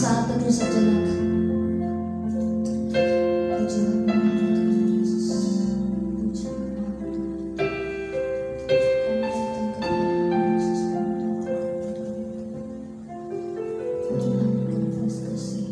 saat teduh sejenak. Pujilah nama Tuhan Yesus. Pujilah nama Tuhan. Kami datang kepada Yesus. Tuhan belas kasih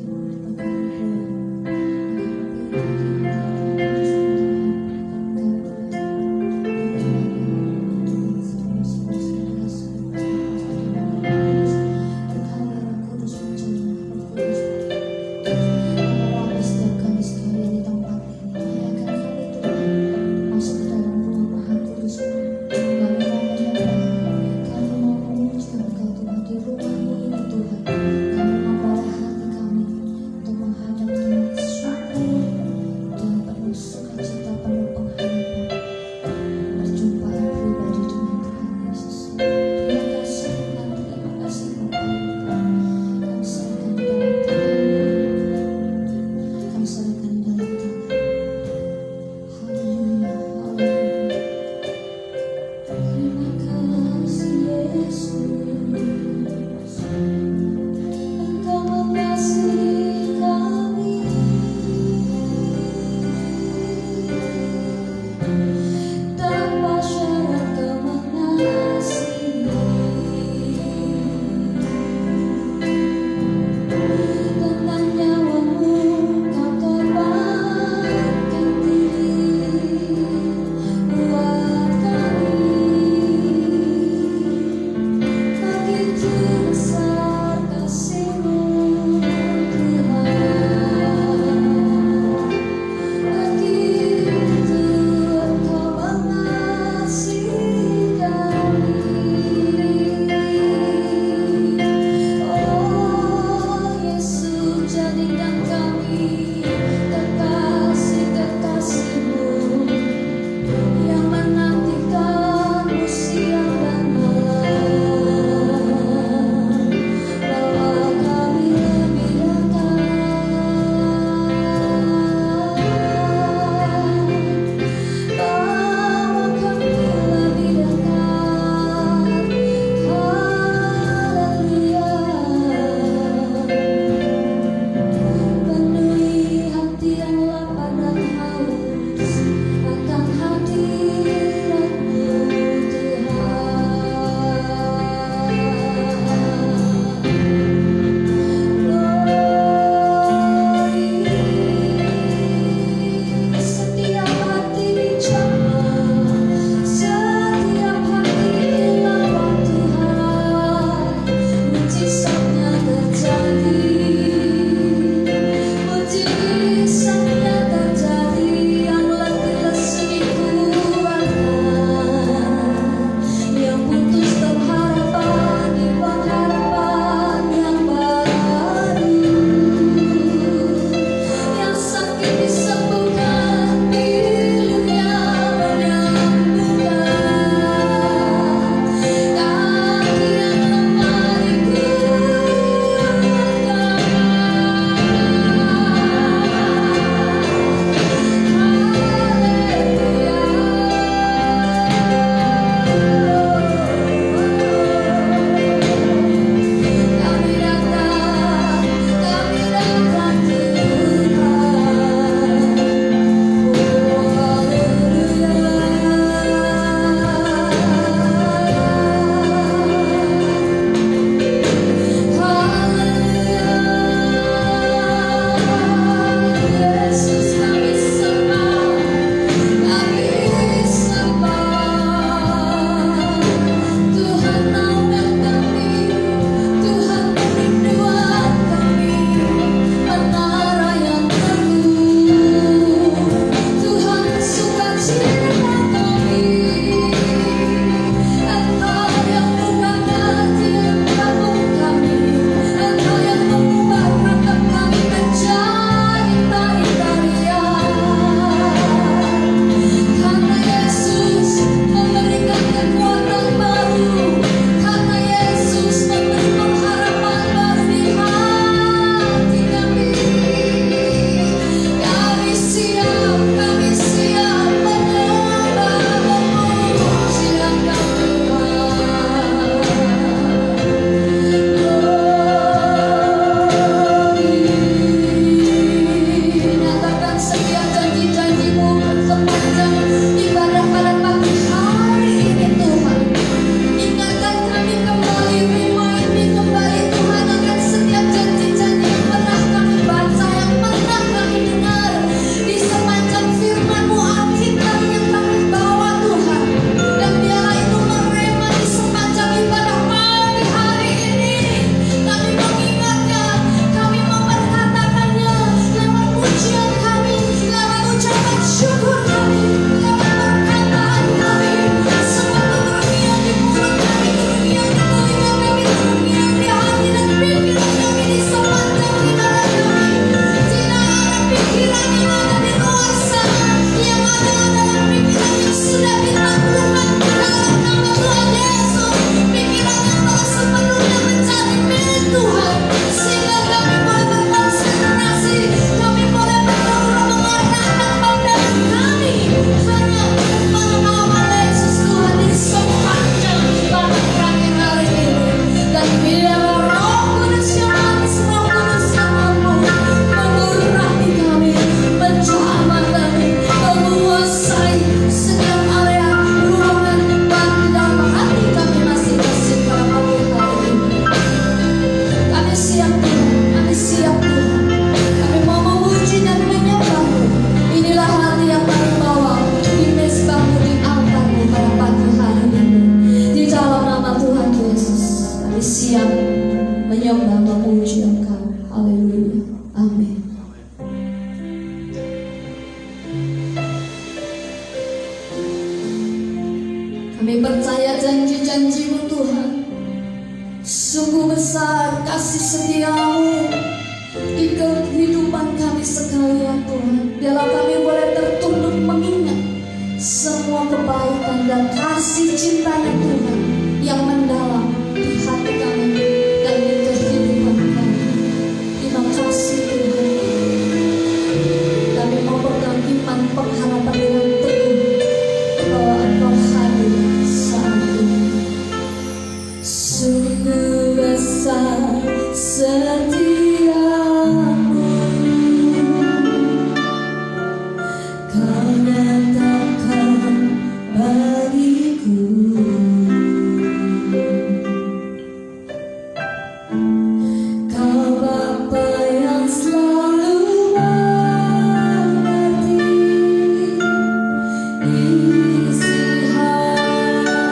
mengucap, menyembah, memuji Engkau. Haleluya. Amin. Kami percaya janji-janji-Mu Tuhan. Sungguh besar kasih setia-Mu di kehidupan kami sekalian Tuhan. Biarlah kami boleh tertunduk mengingat semua kebaikan dan kasih cinta-Nya Tuhan yang mendalam di hati kami dan di kehidupan kami. Terima kasih Tuhan. Kami mau pegang iman pengharapan dengan teguh bahwa Engkau hadir saat ini. Sungguh besar setia-Mu, Kau nyatakan bagiku. Kau Bapa yang selalu mengerti isi hatiku.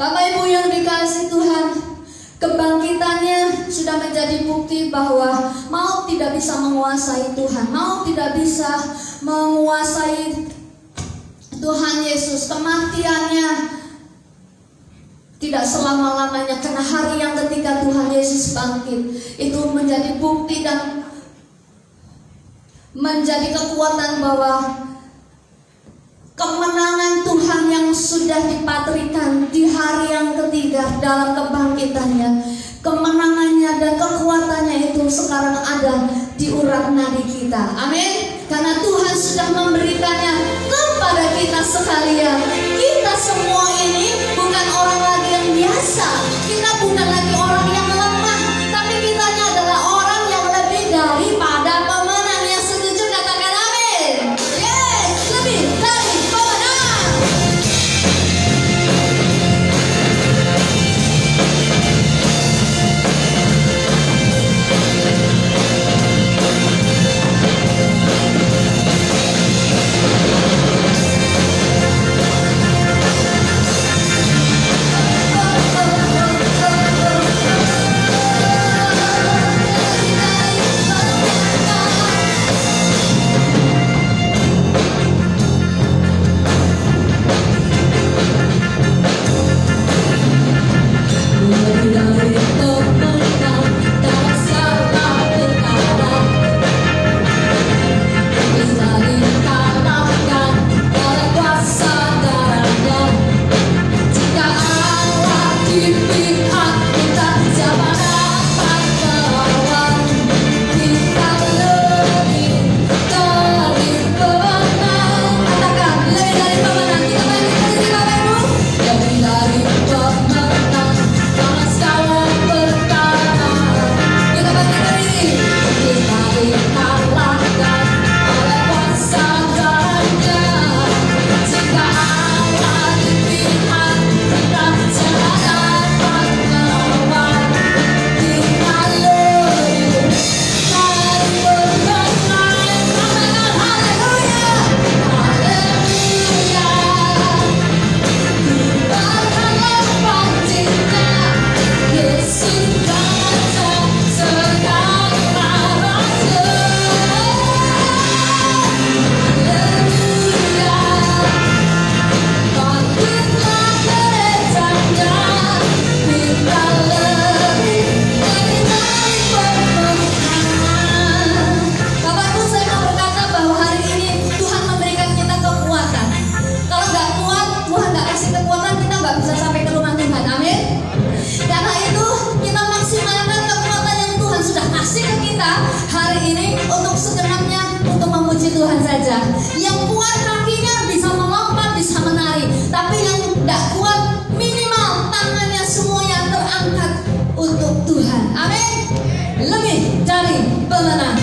Bapak Ibu yang dikasihi Tuhan, kebangkitannya sudah menjadi bukti bahwa maut tidak bisa menguasai Tuhan, maut tidak bisa menguasai Tuhan Yesus. Kematiannya tidak selama-lamanya, karena hari yang ketika Tuhan Yesus bangkit itu menjadi bukti dan menjadi kekuatan bahwa kemenangan Tuhan yang sudah dipatrikan di hari yang ketiga dalam kebangkitannya, kemenangannya dan kekuatannya itu sekarang ada di urat nadi kita. Amin. Karena Tuhan sudah memberikannya kepada kita sekalian. Kita semua ini bukan orang lagi yang biasa. Kita bukan lagi orang yang lemah, tapi kita adalah orang yang lebih daripada pemenang. Yang setuju katakan amin. Yes, lebih dari pemenang. Tuhan saja. Yang kuat kakinya bisa melompat, bisa menari. Tapi yang tidak kuat minimal tangannya semuanya terangkat untuk Tuhan. Amin. Lebih dari pemenang.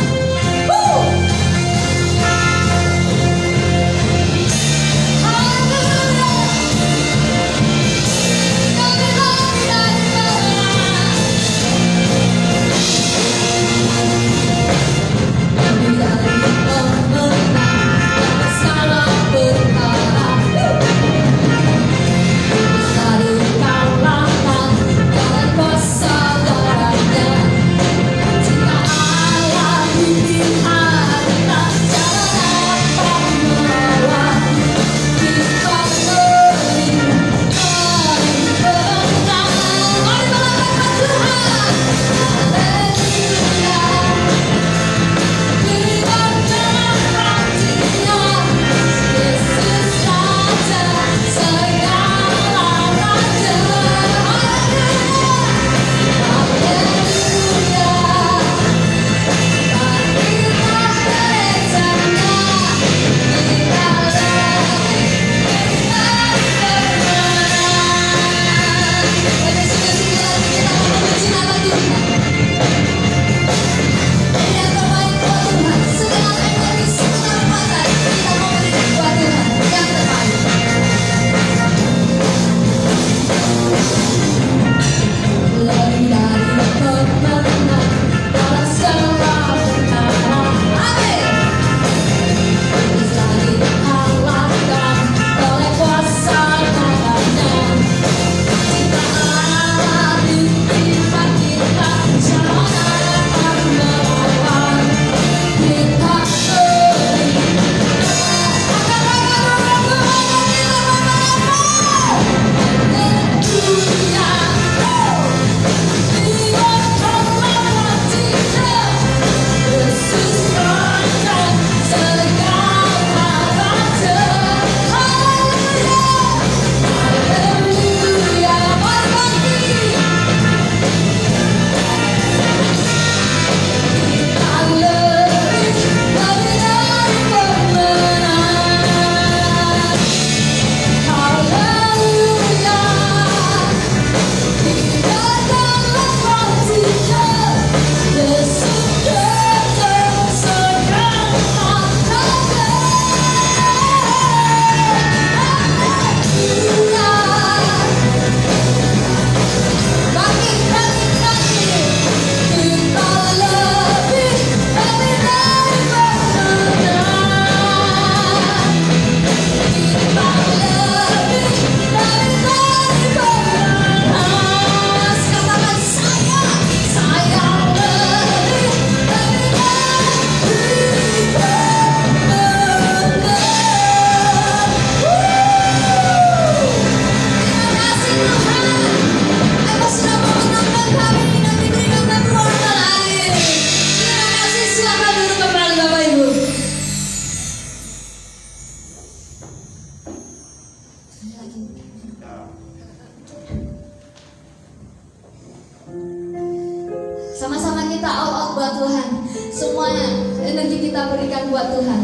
Sama-sama kita all out buat Tuhan. Semuanya energi kita berikan buat Tuhan.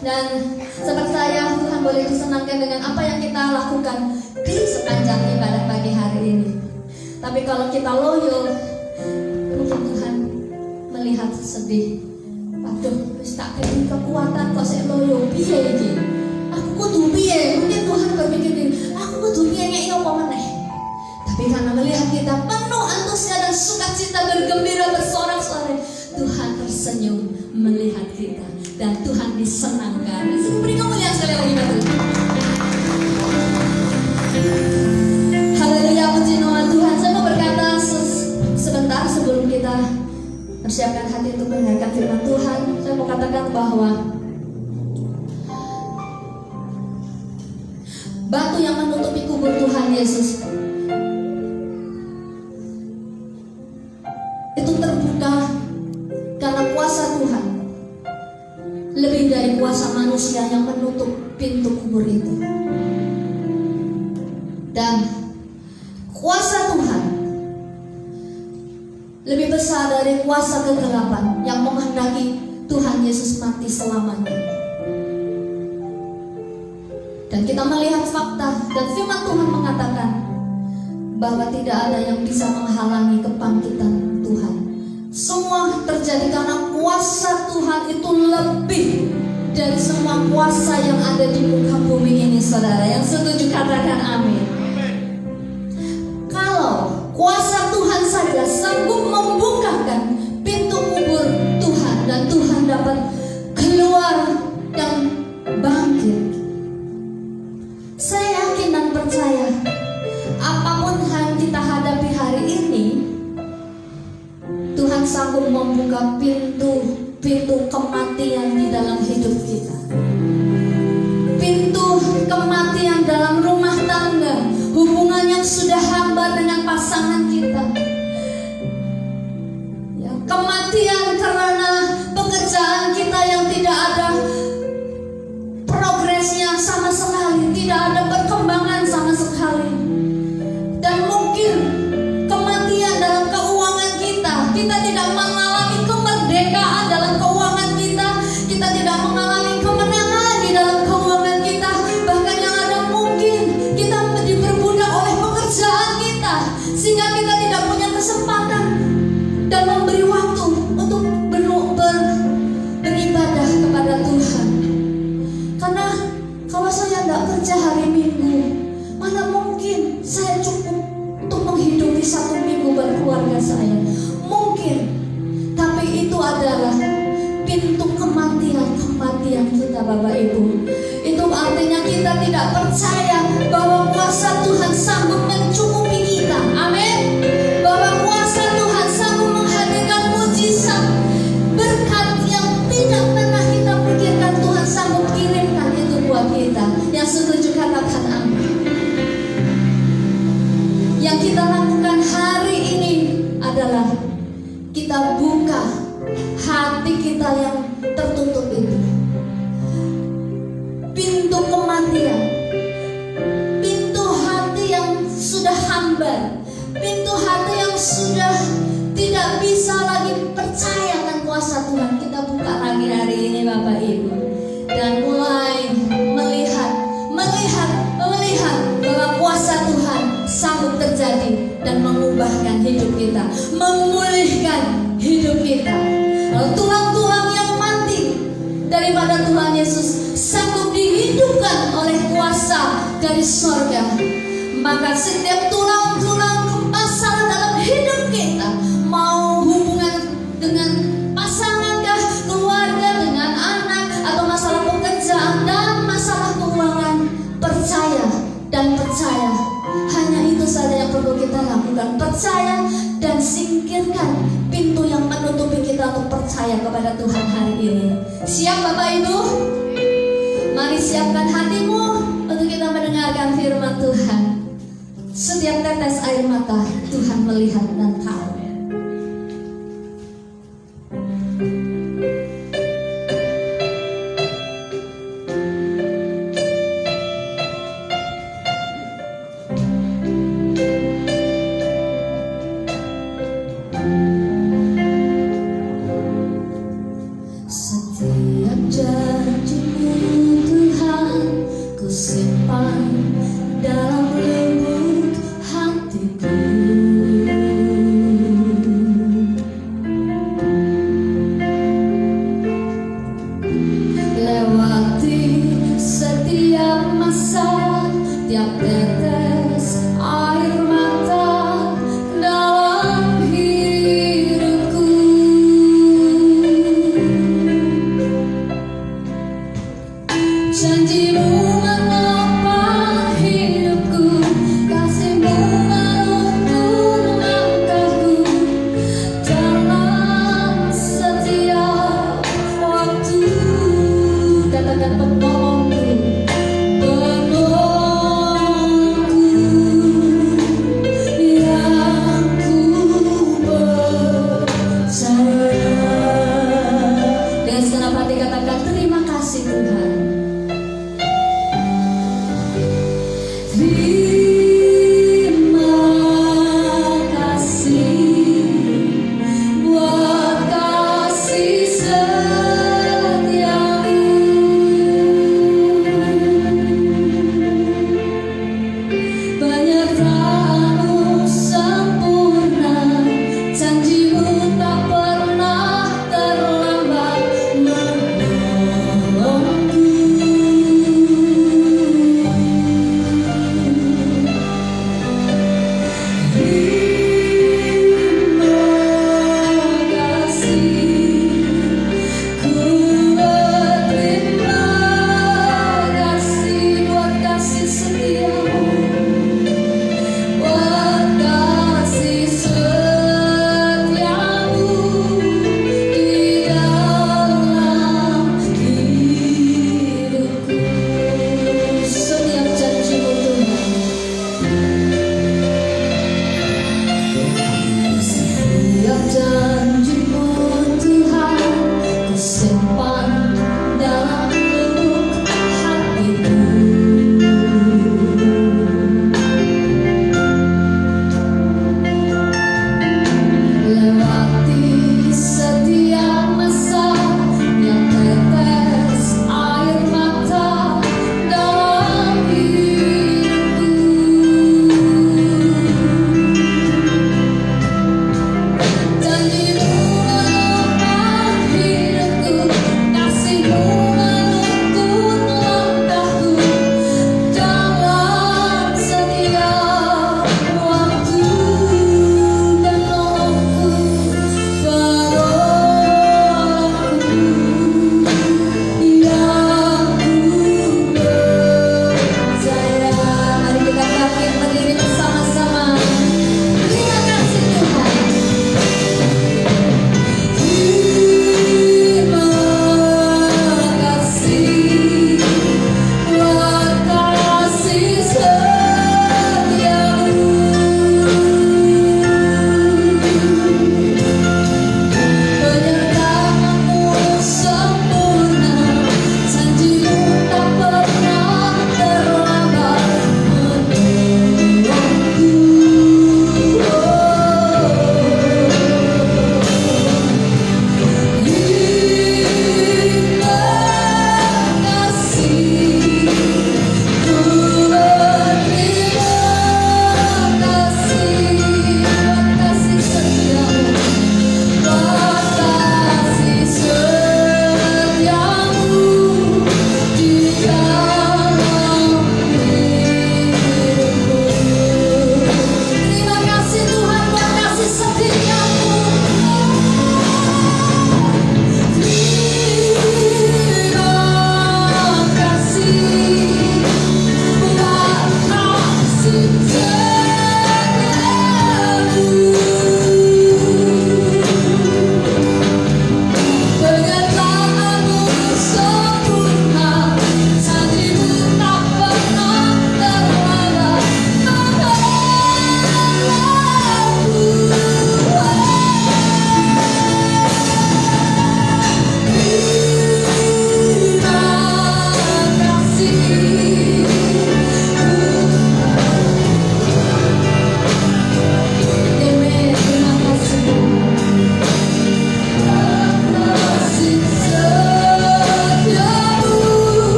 Dan seperti saya, Tuhan boleh disenangkan dengan apa yang kita lakukan di sepanjang ibadah pagi hari ini. Tapi kalau kita loyo, mungkin Tuhan melihat sedih. Waduh, wis tak kei kekuatan kok sik loyo piye iki? Aku kudu piye? Mungkin Tuhan berpikir gini, aku kudu piye ngeki apa meneh? Tapi karena melihat kita penuh antusias dan sukacita bergembira bersorak-sorai, Tuhan tersenyum melihat kita dan Tuhan disenangkan. Beri kemuliaan sekali lagi bagi Tuhan. Haleluya, puji nama Tuhan. Saya mau berkata sebentar sebelum kita persiapkan hati untuk mendengarkan firman Tuhan. Saya mau katakan bahwa batu yang menutupi kubur Tuhan Yesus itu terbuka karena kuasa Tuhan lebih dari kuasa manusia yang menutup pintu kubur itu. Dan kuasa Tuhan lebih besar dari kuasa kegelapan yang menghendaki Tuhan Yesus mati selamanya. Dan kita melihat fakta dan firman Tuhan mengatakan bahwa tidak ada yang bisa menghalangi kebangkitan Tuhan. Semua terjadi karena kuasa Tuhan itu lebih dari semua kuasa yang ada di muka bumi ini, saudara. Yang setuju katakan amin. Kalau kuasa Tuhan saja sanggup membukakan pintu kubur Tuhan dan Tuhan dapat keluar dan bangkit, saya yakin dan percaya apapun yang kita hadapi hari ini, Tuhan sanggup membuka pintu kematian di dalam hidup kita. Pintu kematian dalam rumah tangga, hubungan yang sudah hambar dengan pasangan kita. Ya, kematian karena pekerjaan kita yang tidak ada progresnya sama sekali, tidak ada perkembangan sama sekali. Dan mungkin kematian dalam keuangan kita tidak mengalami kemerdekaan dalam keuangan kita tidak mengalami kemenangan di dalam keuangan kita. Bahkan yang ada mungkin kita diperbudak oleh pekerjaan kita, sehingga kita tidak punya kesempatan dan memberi waktu untuk beribadah kepada Tuhan. Karena kalau saya tidak kerja hari Minggu, mana mungkin saya cukup untuk menghidupi satu minggu berkeluarga saya? Mungkin, tapi itu adalah pintu kematian kita, Bapak Ibu. Itu artinya kita tidak percaya bahwa kuasa Tuhan sanggup mencukupi kita. Amin. Bahwa kuasa Tuhan sanggup menghadirkan mujizat, berkat yang tidak pernah kita pikirkan, Tuhan sanggup kirimkan itu buat kita. Yang setuju katakan amin. Yang kita lakukan hari ini adalah kita buka hati kita yang tertutup itu, pintu kematian, pintu hati yang sudah hambar, pintu hati yang sudah tidak bisa lagi percaya akan kuasa Tuhan. Kita buka lagi hari ini, Bapak Ibu, dan mulai melihat bahwa kuasa Tuhan sanggup terjadi dan mengubahkan hidup kita, memulihkan hidup kita. Tulang-tulang yang mati daripada Tuhan Yesus sanggup dihidupkan oleh kuasa dari sorga. Maka setiap tulang-tulang masalah dalam hidup kita, mau hubungan dengan pasangan kah, keluarga, dengan anak, atau masalah pekerjaan dan masalah keuangan, percaya. Hanya itu saja yang perlu kita lakukan. Percaya dan singkirkan pintu yang menutupi kita untuk percaya kepada Tuhan hari ini. Siap Bapak Ibu? Mari siapkan hatimu untuk kita mendengarkan firman Tuhan. Setiap tetes air mata Tuhan melihat dan tahu. Janjimu menopang hidupku, kasihmu menuntun langkahku dalam setiap waktu. Katakan penolongku, yang ku percaya. Dengan segenap hati katakan terima kasih Tuhan. Terima kasih buat kasih setiamu.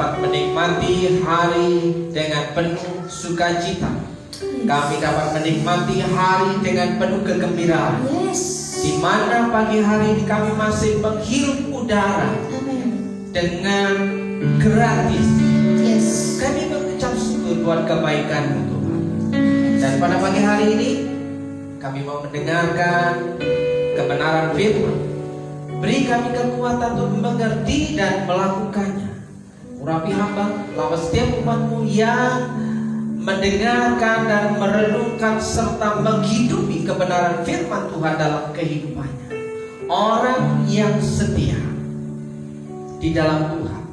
dapat menikmati hari dengan penuh sukacita. Kami dapat menikmati hari dengan penuh kegembiraan. Di mana pagi hari ini kami masih menghirup udara dengan gratis. Kami mengucap syukur buat kebaikan-Mu Tuhan. Dan pada pagi hari ini kami mau mendengarkan kebenaran firman. Beri kami kekuatan untuk mengerti dan melakukannya. Urapi hamba, lawan setiap umat-Mu yang mendengarkan dan merenungkan serta menghidupi kebenaran firman Tuhan dalam kehidupannya. Orang yang setia di dalam Tuhan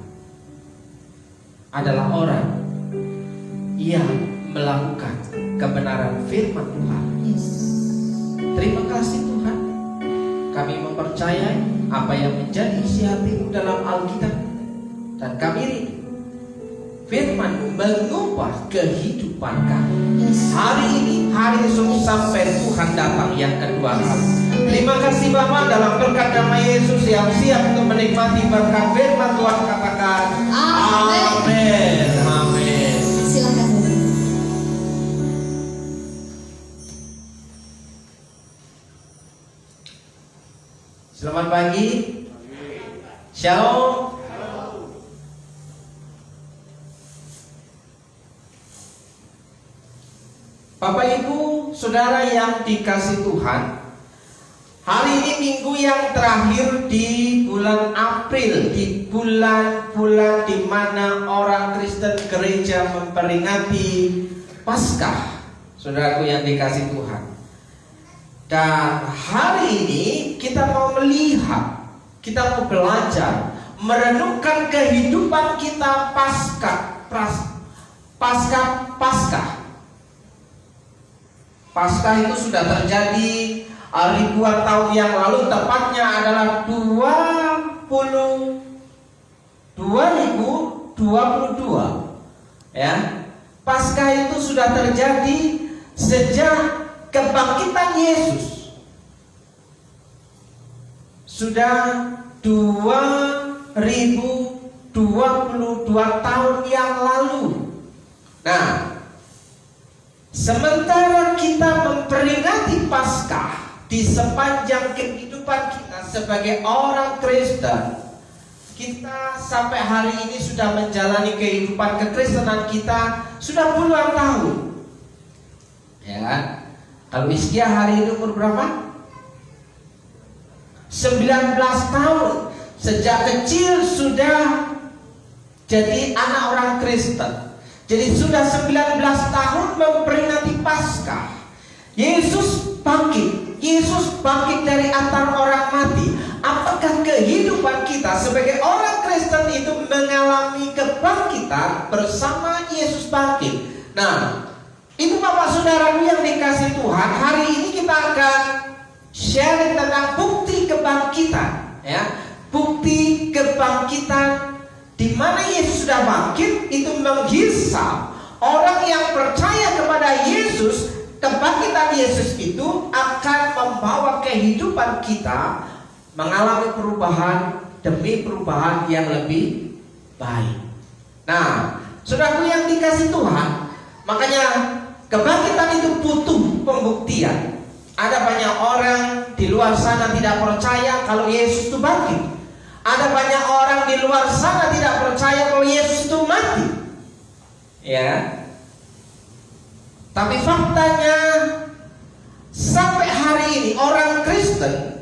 adalah orang yang melakukan kebenaran firman Tuhan. Terima kasih Tuhan. Kami mempercayai apa yang menjadi isi hati-Mu dalam Alkitab. Dan kami rindu firman-Mu mengubah kehidupan kami. Hari ini, hari esok sampai Tuhan datang yang kedua kali. Terima kasih Bapa, dalam berkat nama Yesus yang siap untuk menikmati berkat firman Tuhan, katakan amin. Amin. Silakan. Selamat pagi. Shalom. Bapak Ibu Saudara yang dikasih Tuhan, hari ini minggu yang terakhir di bulan April, di bulan-bulan di mana orang Kristen gereja memperingati Paskah, saudaraku yang dikasih Tuhan. Dan hari ini kita mau melihat, kita mau belajar, merenungkan kehidupan kita Paskah. Paskah itu sudah terjadi ribuan tahun yang lalu, tepatnya adalah 2022. Ya. Paskah itu sudah terjadi sejak kebangkitan Yesus. Sudah 2022 tahun yang lalu. Nah, sementara kita memperingati Paskah di sepanjang kehidupan kita sebagai orang Kristen, kita sampai hari ini sudah menjalani kehidupan kekristenan kita sudah puluhan tahun. Ya kan? Kalau Iskia hari ini umur berapa? 19 tahun. Sejak kecil sudah jadi anak orang Kristen. Jadi sudah 19 tahun memperingati Paskah. Yesus bangkit. Yesus bangkit dari antara orang mati. Apakah kehidupan kita sebagai orang Kristen itu mengalami kebangkitan bersama Yesus bangkit? Nah, Ibu Bapak Saudaraku yang dikasih Tuhan, hari ini kita akan sharing tentang bukti kebangkitan, ya. Bukti kebangkitan di mana Yesus sudah bangkit itu menghisap orang yang percaya kepada Yesus. Kebangkitan Yesus itu akan membawa kehidupan kita mengalami perubahan demi perubahan yang lebih baik. Nah, saudaraku yang dikasih Tuhan, makanya kebangkitan itu butuh pembuktian. Ada banyak orang di luar sana tidak percaya kalau Yesus itu bangkit. Ada banyak orang di luar sana tidak percaya kalau Yesus itu mati. Ya. Tapi faktanya sampai hari ini orang Kristen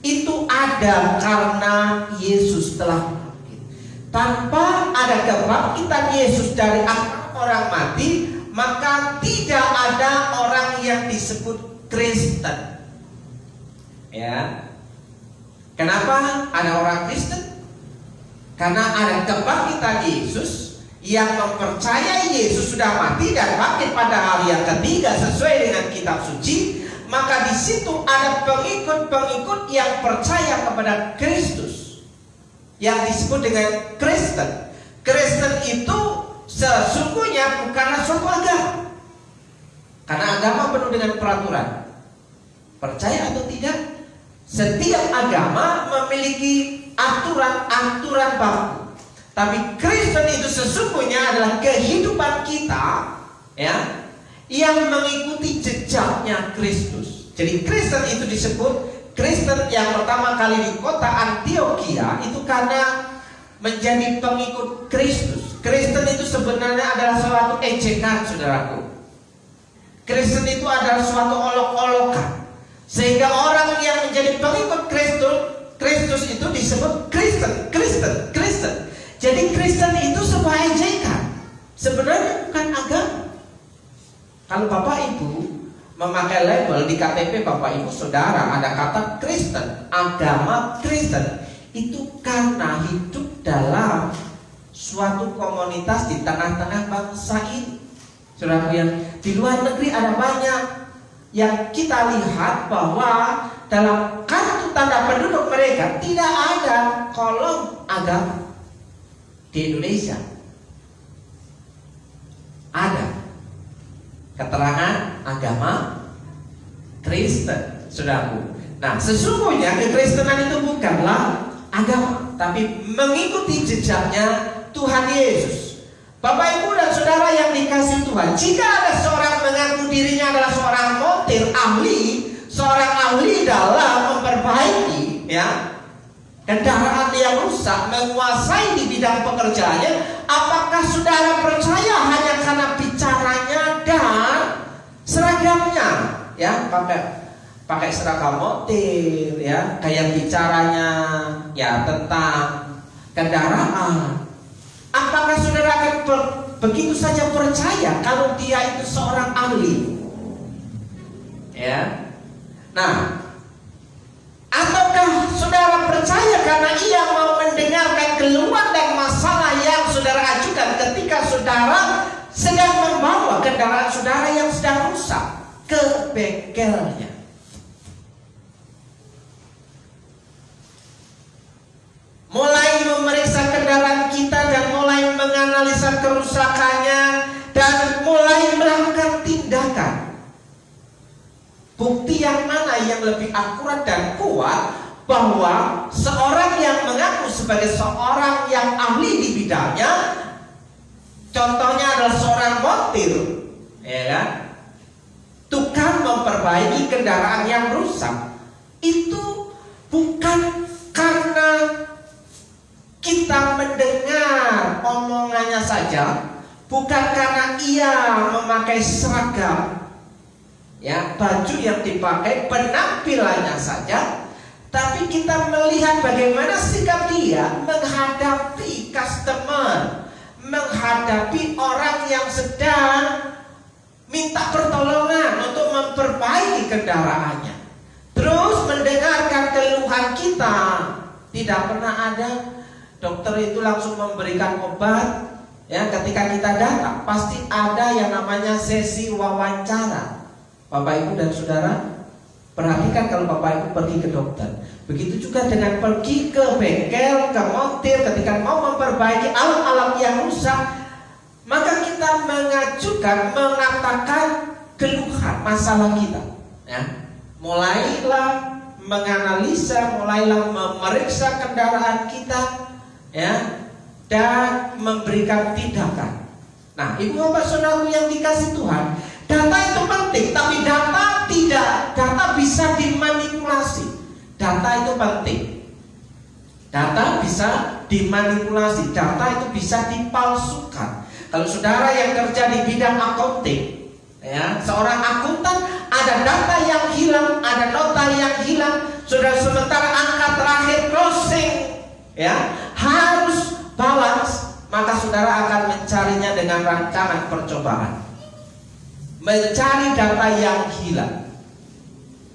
itu ada karena Yesus telah bangkit. Tanpa ada kebangkitan Yesus dari antara orang mati, maka tidak ada orang yang disebut Kristen. Ya. Kenapa ada orang Kristen? Karena ada kebangkitan Yesus yang mempercayai Yesus sudah mati dan bangkit pada hari yang ketiga sesuai dengan kitab suci. Maka di situ ada pengikut-pengikut yang percaya kepada Kristus, yang disebut dengan Kristen. Kristen itu sesungguhnya bukanlah suatu agama, karena agama penuh dengan peraturan. Percaya atau tidak, setiap agama memiliki aturan-aturan baku. Tapi Kristen itu sesungguhnya adalah kehidupan kita, ya, yang mengikuti jejaknya Kristus. Jadi Kristen itu disebut Kristen yang pertama kali di kota Antioquia itu karena menjadi pengikut Kristus. Kristen itu sebenarnya adalah suatu ejekan, saudaraku. Kristen itu adalah suatu olok-olokan, sehingga orang yang menjadi pengikut Kristus itu disebut Kristen. Jadi Kristen itu sebuah ejekan, sebenarnya bukan agama. Kalau Bapak Ibu memakai label di KTP Bapak Ibu Saudara ada kata Kristen, agama Kristen, itu karena hidup dalam suatu komunitas di tengah-tengah bangsa ini. Saudara, yang di luar negeri ada banyak yang kita lihat bahwa dalam kartu tanda penduduk mereka tidak ada kolom agama. Di Indonesia ada keterangan agama Kristen, saudaraku. Nah, sesungguhnya kekristenan itu bukanlah agama, tapi mengikuti jejaknya Tuhan Yesus. Bapak, Ibu, dan saudara yang dikasihi Tuhan, jika ada seorang mengaku dirinya adalah seorang montir ahli, seorang ahli dalam memperbaiki, ya, kendaraan yang rusak, menguasai di bidang pekerjaannya, apakah saudara percaya hanya karena bicaranya dan seragamnya, ya, pakai seragam montir, ya, kayak bicaranya ya tentang kendaraan? Apakah saudara akan begitu saja percaya kalau dia itu seorang ahli? Ya. Nah, ataukah saudara percaya karena ia mau mendengarkan keluhan dan masalah yang saudara ajukan ketika saudara sedang membawa kendaraan saudara yang sedang rusak ke bengkelnya? Mulai memeriksa kendaraan kita dan mulai menganalisa kerusakannya dan mulai melakukan tindakan. Bukti yang mana yang lebih akurat dan kuat bahwa seorang yang mengaku sebagai seorang yang ahli di bidangnya, contohnya adalah seorang montir, ya kan? Tukang memperbaiki kendaraan yang rusak, itu bukan karena kita mendengar omongannya saja, bukan karena ia memakai seragam, ya, baju yang dipakai, penampilannya saja, tapi kita melihat bagaimana sikap dia menghadapi customer, menghadapi orang yang sedang minta pertolongan untuk memperbaiki kendaraannya. Terus mendengarkan keluhan kita. Tidak pernah ada dokter itu langsung memberikan obat, ya, ketika kita datang pasti ada yang namanya sesi wawancara. Bapak, Ibu, dan saudara, perhatikan kalau Bapak Ibu pergi ke dokter. Begitu juga dengan pergi ke bengkel, ke montir, ketika mau memperbaiki alat-alat yang rusak, maka kita mengatakan keluhan masalah kita, ya. Mulailah menganalisa, mulailah memeriksa kendaraan kita, ya, dan memberikan tindakan. Nah, Ibu Bapak Saudaraku yang dikasihi Tuhan, data itu penting, tapi data bisa dimanipulasi. Data itu penting. Data bisa dimanipulasi, data itu bisa dipalsukan. Kalau saudara yang kerja di bidang accounting, ya, seorang akuntan, ada data yang hilang, ada nota yang hilang, saudara, sementara angka terakhir closing, ya, harus balance, maka saudara akan mencarinya dengan rancangan percobaan, mencari data yang hilang.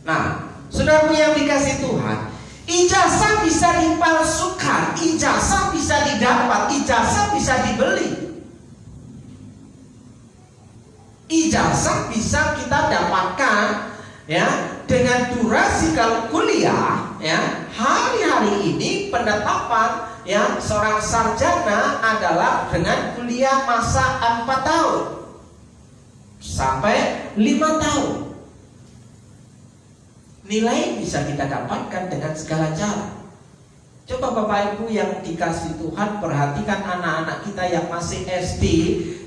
Nah, saudaraku yang dikasihi Tuhan, ijazah bisa dipalsukan, ijazah bisa didapat, ijazah bisa dibeli. Ijazah bisa kita dapatkan, ya, dengan durasi kalau kuliah, ya, hari-hari ini penetapan, ya, seorang sarjana adalah dengan kuliah masa 4 tahun sampai 5 tahun. Nilai bisa kita dapatkan dengan segala cara. Coba Bapak Ibu yang dikasih Tuhan, perhatikan anak-anak kita yang masih SD,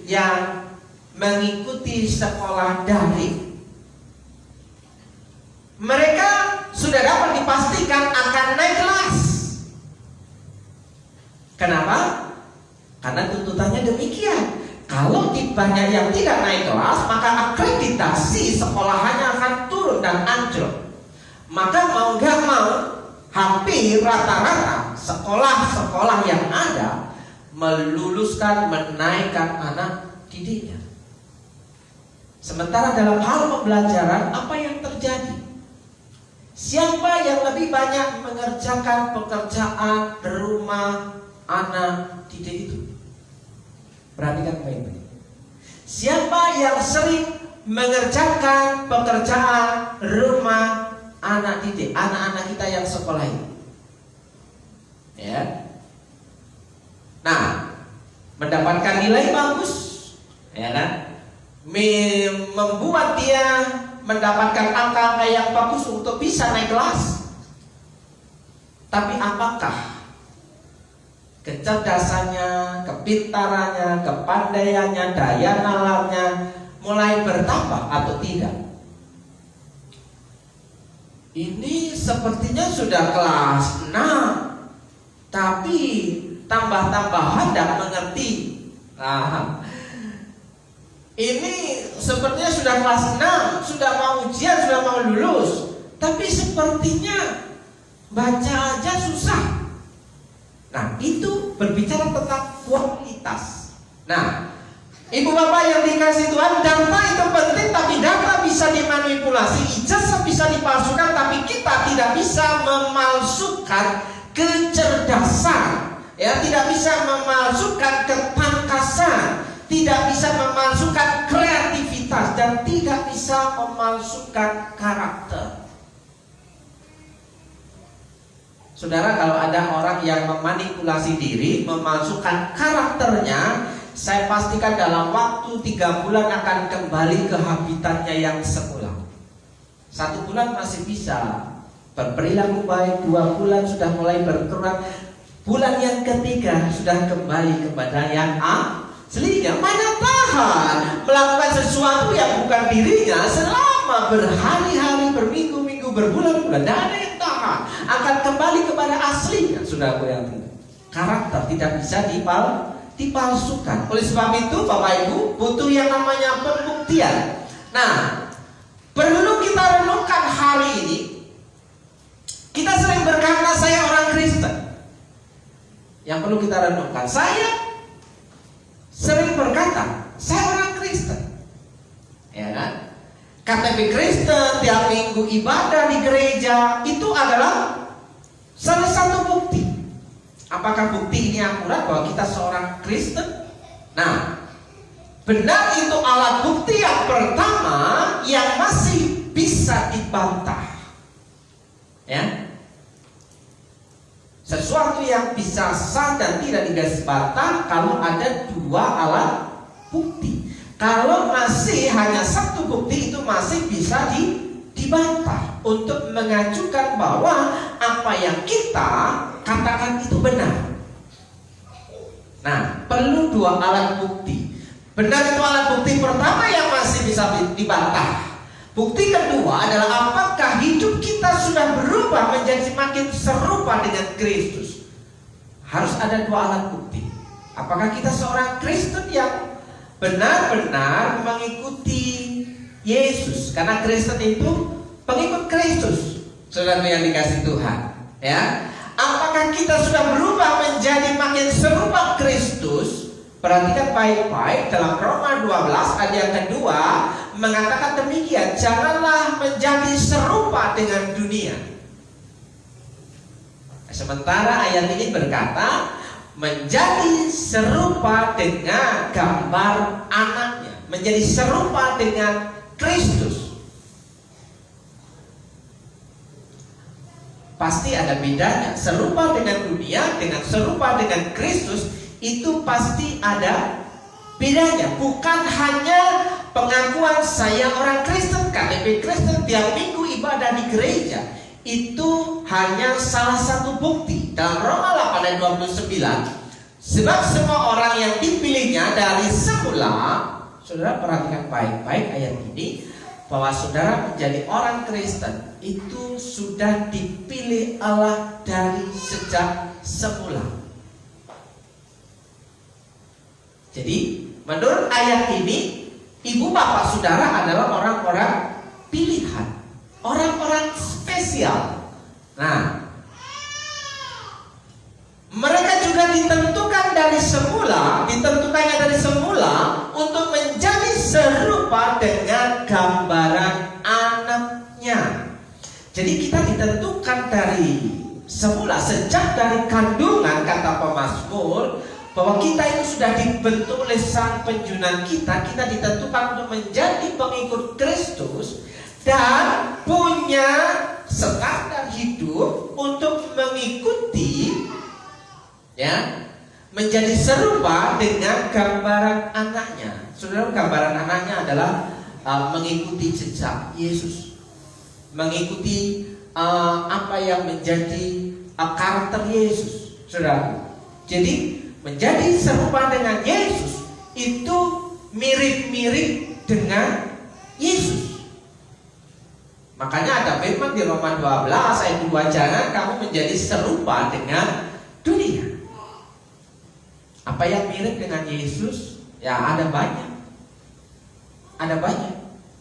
yang mengikuti sekolah daring. Mereka sudah dapat dipastikan akan naik kelas. Kenapa? Karena tuntutannya demikian. Kalau banyak yang tidak naik kelas, maka akreditasi sekolahannya akan turun dan anjlok. Maka mau gak mau, hampir rata-rata sekolah-sekolah yang ada meluluskan, menaikkan anak didiknya. Sementara dalam hal pembelajaran, apa yang terjadi? Siapa yang lebih banyak mengerjakan pekerjaan rumah anak didik itu? Perhatikan baik-baik. Siapa yang sering mengerjakan pekerjaan rumah anak didik, anak-anak kita yang sekolah ini? Ya. Nah, mendapatkan nilai bagus, ya kan? Membuat dia mendapatkan angka yang bagus untuk bisa naik kelas. Tapi apakah kecerdasannya, kepintarannya, kepandaiannya, daya nalarnya mulai bertambah atau tidak? Ini sepertinya sudah kelas 6, tapi tambah-tambahan tidak mengerti. Nah, ini sepertinya sudah kelas 6, sudah mau ujian, sudah mau lulus, tapi sepertinya baca aja susah. Nah, itu berbicara tentang kualitas. Nah, Ibu Bapak yang dikasih Tuhan, data itu penting, tapi data bisa dimanipulasi, ijazah bisa dipalsukan, tapi kita tidak bisa memalsukan kecerdasan, ya, tidak bisa memalsukan ketangkasan, tidak bisa memalsukan kreativitas, dan tidak bisa memalsukan karakter. Saudara, kalau ada orang yang memanipulasi diri, memalsukan karakternya, saya pastikan dalam waktu 3 bulan akan kembali ke habitatnya yang semula. 1 bulan masih bisa berperilaku baik, 2 bulan sudah mulai berkurang, bulan yang ketiga sudah kembali kepada yang aslinya. Mana tahan melakukan sesuatu yang bukan dirinya selama berhari-hari, berminggu-minggu, berbulan-bulan. Tidak ada yang tahan, akan kembali kepada aslinya. Saudara yang tidak, karakter tidak bisa dipalsukan. Oleh sebab itu Bapak Ibu butuh yang namanya pembuktian. Nah, perlu kita renungkan hari ini. Kita sering berkata saya orang Kristen. Yang perlu kita renungkan, saya sering berkata saya orang Kristen, ya kan? KTP Kristen, tiap minggu ibadah di gereja, itu adalah salah satu bukti. Apakah bukti ini akurat bahwa kita seorang Kristen? Nah, benar, itu alat bukti yang pertama yang masih bisa dibantah. Ya, sesuatu yang bisa sah dan tidak dibantah kalau ada 2 alat bukti. Kalau masih hanya 1 bukti, itu masih bisa dibantah untuk mengajukan bahwa apa yang kita katakan itu benar. Nah, perlu 2 alat bukti. Benar itu alat bukti pertama yang masih bisa dibantah. Bukti kedua adalah apakah hidup kita sudah berubah menjadi makin serupa dengan Kristus. Harus ada 2 alat bukti. Apakah kita seorang Kristen yang benar-benar mengikuti Yesus? Karena Kristen itu pengikut Kristus. Saudara yang dikasih Tuhan, ya. Apakah kita sudah berubah menjadi makin serupa Kristus? Perhatikan baik-baik, dalam Roma 12 ayat yang kedua mengatakan demikian, janganlah menjadi serupa dengan dunia. Sementara ayat ini berkata menjadi serupa dengan gambar anaknya, menjadi serupa dengan Kristus. Pasti ada bedanya. Serupa dengan dunia dengan serupa dengan Kristus itu pasti ada bedanya. Bukan hanya pengakuan saya orang Kristen, KTP Kristen, tiap minggu ibadah di gereja. itu hanya salah satu bukti. Dalam Roma 8 ayat 29, sebab semua orang yang dipilihnya dari semula, saudara perhatikan baik-baik ayat ini, bahwa saudara menjadi orang Kristen itu sudah dipilih Allah dari sejak semula. Jadi menurut ayat ini, ibu bapak saudara adalah orang-orang pilihan, orang-orang spesial. Nah, mereka juga ditentukannya dari semula untuk menjadi serupa dengan gambaran anaknya. Jadi kita ditentukan dari semula, sejak dari kandungan, kata pemazmur, bahwa kita itu sudah dibentuk oleh Sang Penjunan kita ditentukan untuk menjadi pengikut Kristus dan punya standar hidup untuk mengikuti, ya, menjadi serupa dengan gambaran anaknya. Saudara, gambaran anaknya adalah mengikuti jejak Yesus, mengikuti apa yang menjadi karakter Yesus. Saudara, jadi menjadi serupa dengan Yesus itu mirip-mirip dengan Yesus. Makanya ada firman di Roma 12 ayat 2, jangan kamu menjadi serupa dengan dunia. Apa yang mirip dengan Yesus? Ya ada banyak. Ada banyak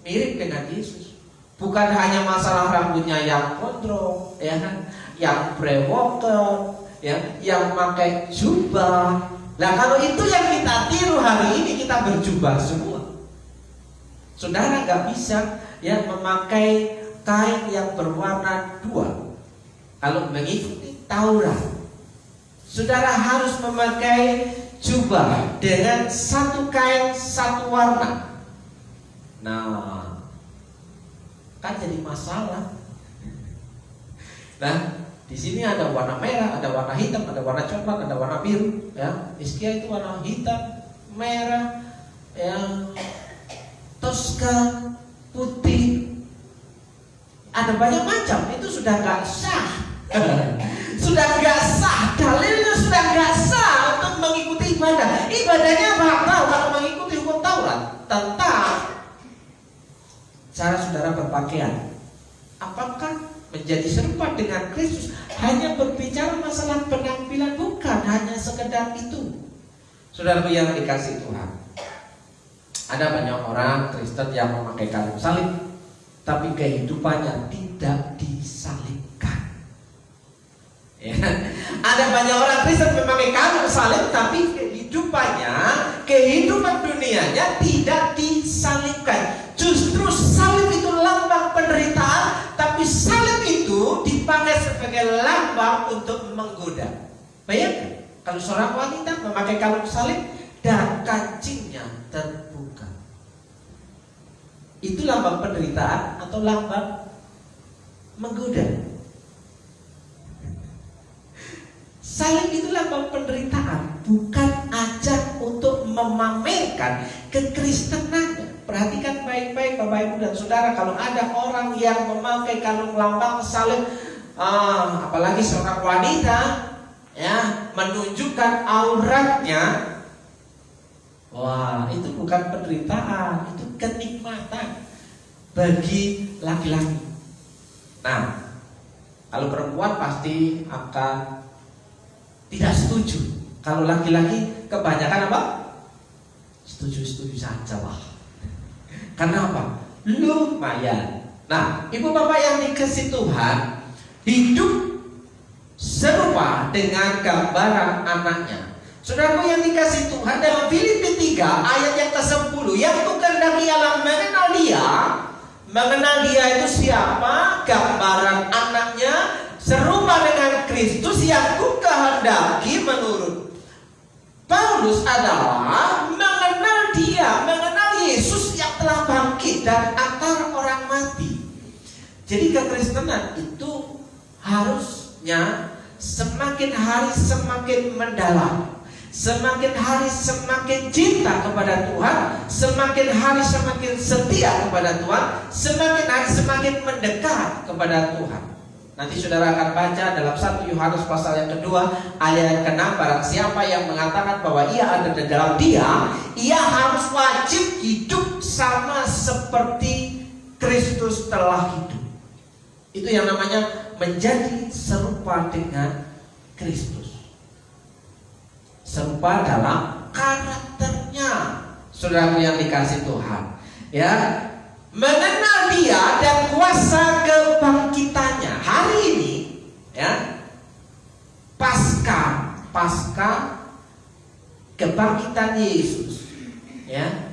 mirip dengan Yesus. Bukan hanya masalah rambutnya yang gondrong, ya kan, yang brewoken, ya, yang pakai jubah. Nah, kalau itu yang kita tiru hari ini, kita berjubah semua. Saudara nggak bisa ya memakai kain yang berwarna dua kalau mengikuti Taurat. Saudara harus memakai jubah dengan satu kain, satu warna. Nah, kan jadi masalah. Nah, di sini ada warna merah, ada warna hitam, ada warna coklat, ada warna biru. Ya, Hizkia itu warna hitam, merah, ya, toska, putih. Ada banyak macam. Itu sudah nggak sah. Sudah nggak sah. Dalilnya sudah nggak sah untuk mengikuti ibadah. Ibadahnya bakal kalau mengikuti hukum Taurat tentang cara saudara berpakaian. Apakah menjadi serupa dengan Kristus hanya berbicara masalah penampilan? Bukan hanya sekedar itu. Saudaraku yang dikasih Tuhan, ada banyak orang Kristen yang memakai kalung salib, tapi kehidupannya tidak disalibkan. Ya. Ada banyak orang Kristen memakai kalung salib, tapi kehidupan dunianya tidak disalibkan. Justru salib itu lambang penderitaan, tapi salib itu dipakai sebagai lambang untuk menggoda. Bayangkan, kalau seorang wanita memakai kalung salib dan kancingnya terbuka, itu lambang penderitaan atau lambang menggoda? Salib itu lambang penderitaan, bukan ajang untuk memamerkan kekristenannya. Perhatikan baik-baik Bapak Ibu dan Saudara, kalau ada orang yang memakai kalung lambang salib, apalagi seorang wanita, ya, menunjukkan auratnya, wah, itu bukan penderitaan, itu kenikmatan bagi laki-laki. Nah, kalau perempuan pasti akan tidak setuju. Kalau laki-laki kebanyakan apa? Setuju-setuju saja lah. Karena apa? Lumayan. Nah, ibu bapak yang dikasih Tuhan, hidup serupa dengan gambaran anaknya. Saudaraku yang dikasih Tuhan, dalam Filipi 3 ayat yang ke-10, yang kehendaki ialah mengenal dia itu siapa, gambaran anaknya, serupa dengan Kristus yang kukehendaki menurut Paulus adalah mengenal dia, mengenal Yesus yang telah bangkit dari antara orang mati. Jadi kekristenan itu harusnya semakin hari semakin mendalam, semakin hari semakin cinta kepada Tuhan, semakin hari semakin setia kepada Tuhan, semakin hari semakin mendekat kepada Tuhan. Nanti saudara akan baca dalam 1 Yohanes pasal yang kedua ayat yang ke-6, barang siapa yang mengatakan bahwa ia ada di dalam Dia, ia harus wajib hidup sama seperti Kristus telah hidup. Itu yang namanya menjadi serupa dengan Kristus. Serupa dalam karakternya. Saudara yang dikasih Tuhan, ya, mengenal Dia dan kuasa kebangkitannya. Hari ini, ya, pasca kebangkitan Yesus, ya,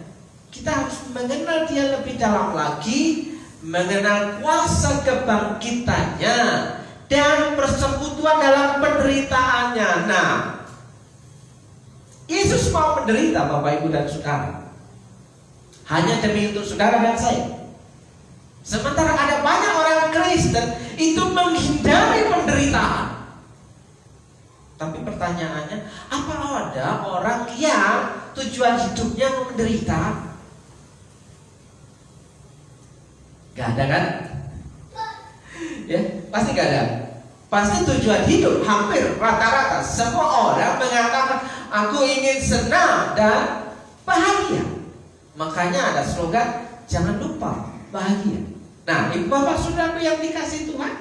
kita harus mengenal Dia lebih dalam lagi, mengenal kuasa kebangkitannya dan persekutuan dalam penderitaannya. Nah, Yesus mau menderita, Bapak, Ibu, dan Saudara, hanya demi untuk saudara dan saya. Sementara ada banyak orang Kristen itu menghindari penderitaan. Tapi pertanyaannya, apa ada orang yang tujuan hidupnya menderita? Gak ada kan? Ya, pasti gak ada. Pasti tujuan hidup hampir rata-rata semua orang mengatakan, aku ingin senang dan bahagia. Makanya ada slogan, jangan lupa bahagia. Nah, Ibu Bapak Saudara yang dikasih Tuhan,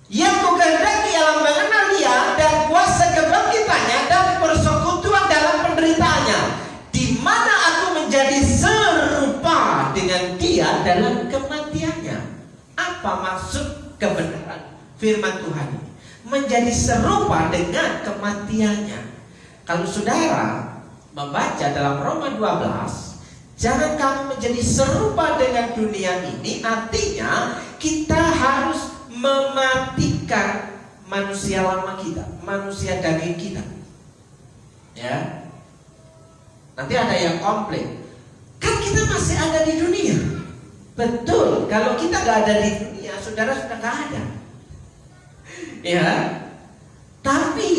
yang menghendaki ialah mengenal Dia dan kuasa kebangkitannya dan persekutuan dalam penderitaannya, di mana aku menjadi serupa dengan Dia dalam kematiannya. Apa maksud kebenaran firman Tuhan ini? Menjadi serupa dengan kematiannya. Kalau saudara membaca dalam Roma 12, jangan kamu menjadi serupa dengan dunia ini, artinya kita harus mematikan manusia lama kita, manusia daging kita. Ya. Nanti ada yang komplain, kan kita masih ada di dunia. Betul, kalau kita gak ada di dunia, saudara sudah gak ada. Ya. Tapi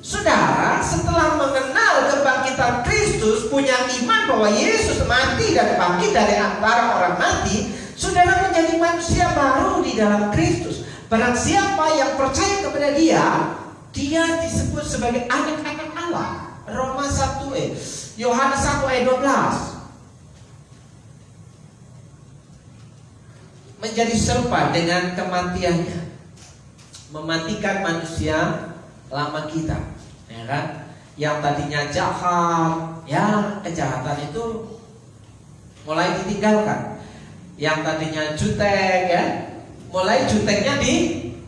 saudara, setelah mengenal kebangkitan Kristus, punya iman bahwa Yesus mati dan bangkit dari antara orang mati, saudara menjadi manusia baru di dalam Kristus. Barang siapa yang percaya kepada Dia, dia disebut sebagai anak-anak Allah. Roma 1 Yohanes 1 ayat 12. Menjadi serupa dengan kematiannya, mematikan manusia lama kita, ya kan? Yang tadinya jahat, ya, kejahatan itu mulai ditinggalkan. Yang tadinya jutek, ya, mulai juteknya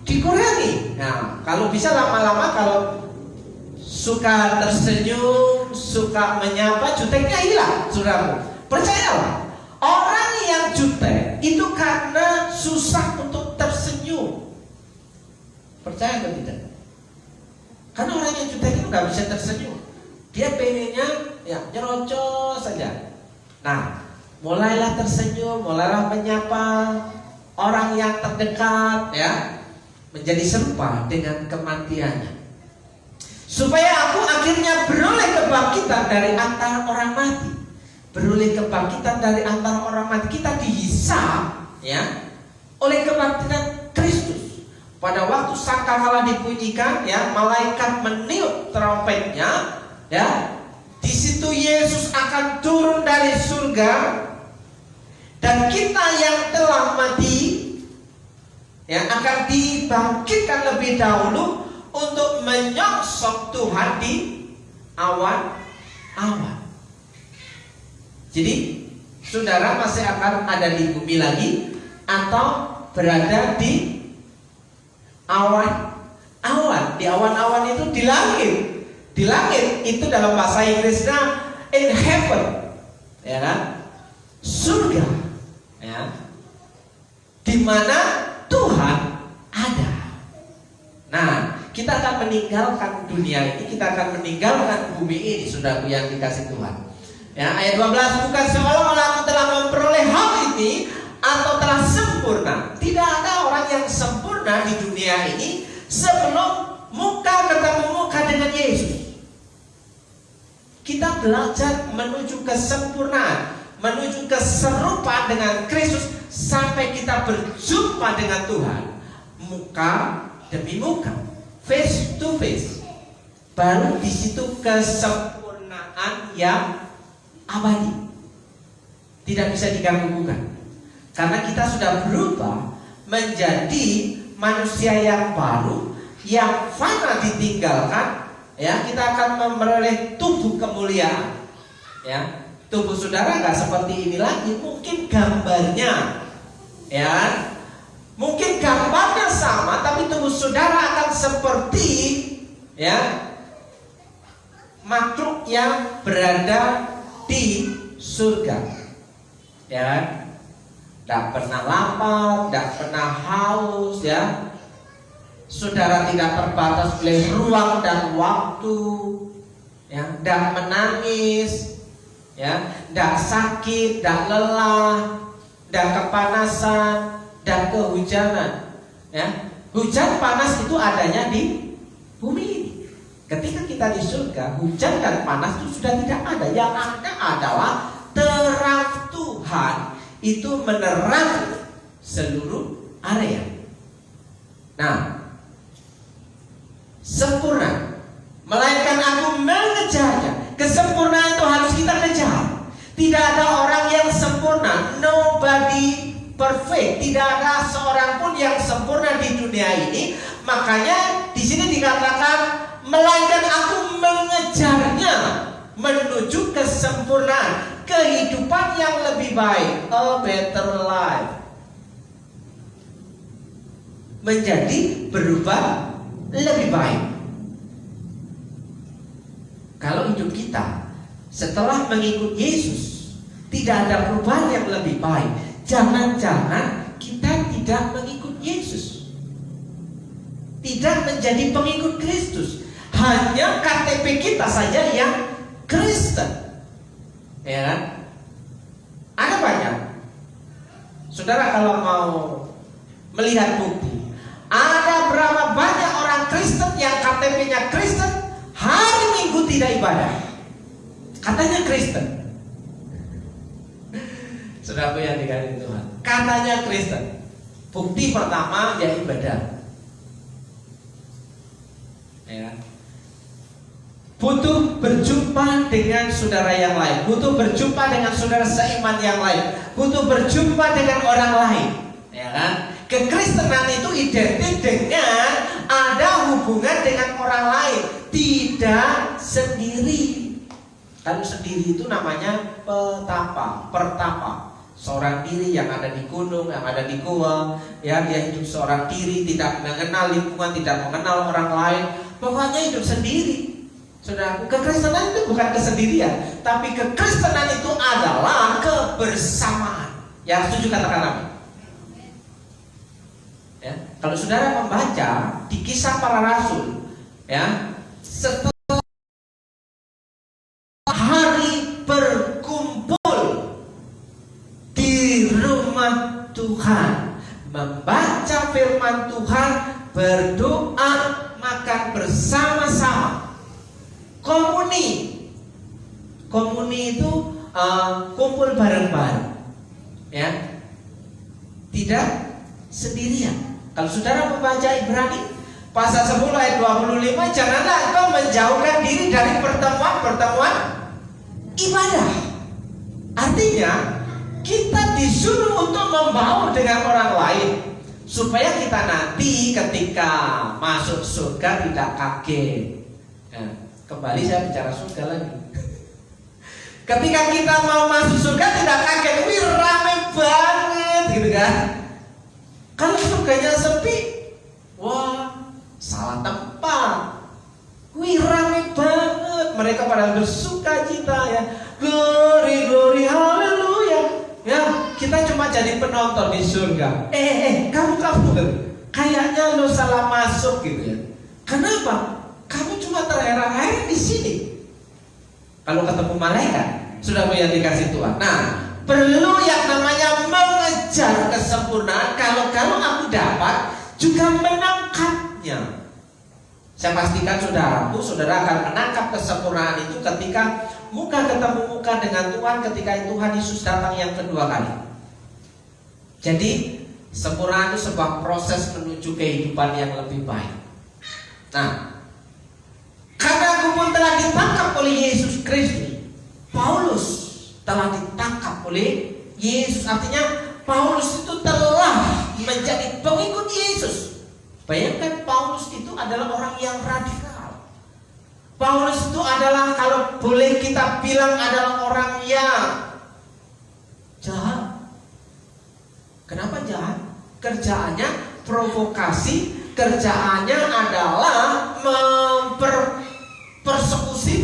dikurangi. Nah, kalau bisa lama-lama, kalau suka tersenyum, suka menyapa, juteknya hilang, saudara. Percayalah, orang yang jutek itu karena susah untuk tersenyum. Percaya atau tidak? Karena orang yang jutek itu nggak bisa tersenyum. Dia pengennya ya nyerocos saja. Nah, mulailah tersenyum, mulailah menyapa orang yang terdekat, ya, menjadi serupa dengan kematiannya. Supaya aku akhirnya beroleh kebangkitan dari antara orang mati. Beroleh kebangkitan dari antara orang mati. Kita dihisap, ya, oleh kebangkitan Kristus. Pada waktu sangkakala dibunyikan, ya, malaikat meniup trompetnya, ya, di situ Yesus akan turun dari surga, dan kita yang telah mati, ya, akan dibangkitkan lebih dahulu untuk menyongsong Tuhan di awan-awan. Jadi saudara masih akan ada di bumi lagi atau berada di awan-awan. Di awan-awan itu di langit. Di langit itu dalam bahasa Inggrisnya in heaven, ya kan? Surga, ya, di mana Tuhan ada. Nah, kita akan meninggalkan dunia ini, kita akan meninggalkan bumi ini, saudaraku yang dikasih Tuhan. Ya, ayat 12, bukan seolah-olah aku telah memperoleh hal ini atau telah sempurna. Tidak ada orang yang sempurna di dunia ini sebelum muka ketemu muka dengan Yesus. Kita belajar menuju kesempurnaan, menuju keserupaan dengan Kristus sampai kita berjumpa dengan Tuhan. muka demi muka, face to face. Baru di situ kesempurnaan yang abadi, tidak bisa diganggu-gugat. Karena kita sudah berubah menjadi manusia yang baru, yang fana ditinggalkan. Ya, kita akan memperoleh tubuh kemuliaan. Ya, tubuh saudara nggak seperti ini lagi. Mungkin gambarnya, ya, mungkin gambarnya sama, tapi tubuh saudara akan seperti, ya, makhluk yang berada di surga. Ya, tidak pernah lapar, tidak pernah haus, ya. Saudara tidak terbatas oleh ruang dan waktu, ya, tidak menangis, ya, tidak sakit, tidak lelah, tidak kepanasan, dan kehujanan. Ya, hujan panas itu adanya di bumi ini. Ketika kita di surga, hujan dan panas itu sudah tidak ada. Yang ada adalah terang Tuhan itu menerangi seluruh area. Nah, sempurna, melainkan aku mengejarnya. Kesempurnaan itu harus kita kejar. Tidak ada orang yang sempurna, nobody perfect. Tidak ada seorang pun yang sempurna di dunia ini. Makanya di sini dikatakan, melainkan aku mengejarnya menuju kesempurnaan, kehidupan yang lebih baik, a better life, menjadi berubah lebih baik. Kalau hidup kita setelah mengikut Yesus tidak ada perubahan yang lebih baik, jangan-jangan kita tidak mengikut Yesus, tidak menjadi pengikut Kristus. Hanya KTP kita saja yang Kristen, ya kan? Ada banyak. Saudara kalau mau melihat bukti, ada berapa banyak orang Kristen yang KTP-nya Kristen, hari Minggu tidak ibadah, katanya Kristen. Saudaraku yang dikasihi Tuhan, katanya Kristen. Bukti pertama dia ibadah, ya. Butuh berjumpa dengan saudara yang lain, butuh berjumpa dengan saudara seiman yang lain, butuh berjumpa dengan orang lain, ya kan? Kekristenan itu identik dengan ada hubungan dengan orang lain, tidak sendiri. Kalau sendiri itu namanya pertapa. Seorang diri yang ada di gunung, yang ada di gua, ya, dia hidup seorang diri, tidak mengenal lingkungan, tidak mengenal orang lain, pokoknya hidup sendiri. Saudara, kekristenan itu bukan kesendirian, tapi kekristenan itu adalah kebersamaan. Yang setuju katakan amin. Ya, kalau saudara membaca di Kisah Para Rasul, ya, setelah hari berkumpul di rumah Tuhan, membaca firman Tuhan, berdoa, makan bersama-sama. Komuni itu kumpul bareng-bareng, ya, tidak sendirian. Kalau saudara membaca Ibrani pasal 10 ayat 25, janganlah engkau menjauhkan diri dari pertemuan ibadah. Artinya kita disuruh untuk membaur dengan orang lain, supaya kita nanti ketika masuk surga tidak kaget. Nah, kembali saya bicara surga lagi. Ketika kita mau masuk surga tidak kaget, wih rame banget gitu kan. Kalau surganya sepi, wah salah tempat. Wih rame banget, mereka pada bersuka cita, ya, glory glory haleluya. Ya, kita cuma jadi penonton di surga. Kamu kayaknya lo salah masuk gitu ya. Kenapa? Kamu cuma terheran-heran di sini. Kalau ketemu malaikat, sudah yang dikasih Tuhan. Nah, perlu yang namanya mengejar kesempurnaan. Kalau aku dapat juga menangkapnya. Saya pastikan saudara akan menangkap kesempurnaan itu ketika muka ketemu muka dengan Tuhan, ketika Tuhan Yesus datang yang kedua kali. Jadi Sempurna itu sebuah proses menuju kehidupan yang lebih baik. Nah, karena aku pun telah ditangkap oleh Yesus Kristus. Paulus telah ditangkap oleh Yesus. Artinya Paulus itu telah menjadi pengikut Yesus. Bayangkan, Paulus itu adalah orang yang radikal. Paulus itu adalah, kalau boleh kita bilang, adalah orang yang jahat. Kenapa jahat? Kerjaannya provokasi, kerjaannya adalah persekusi.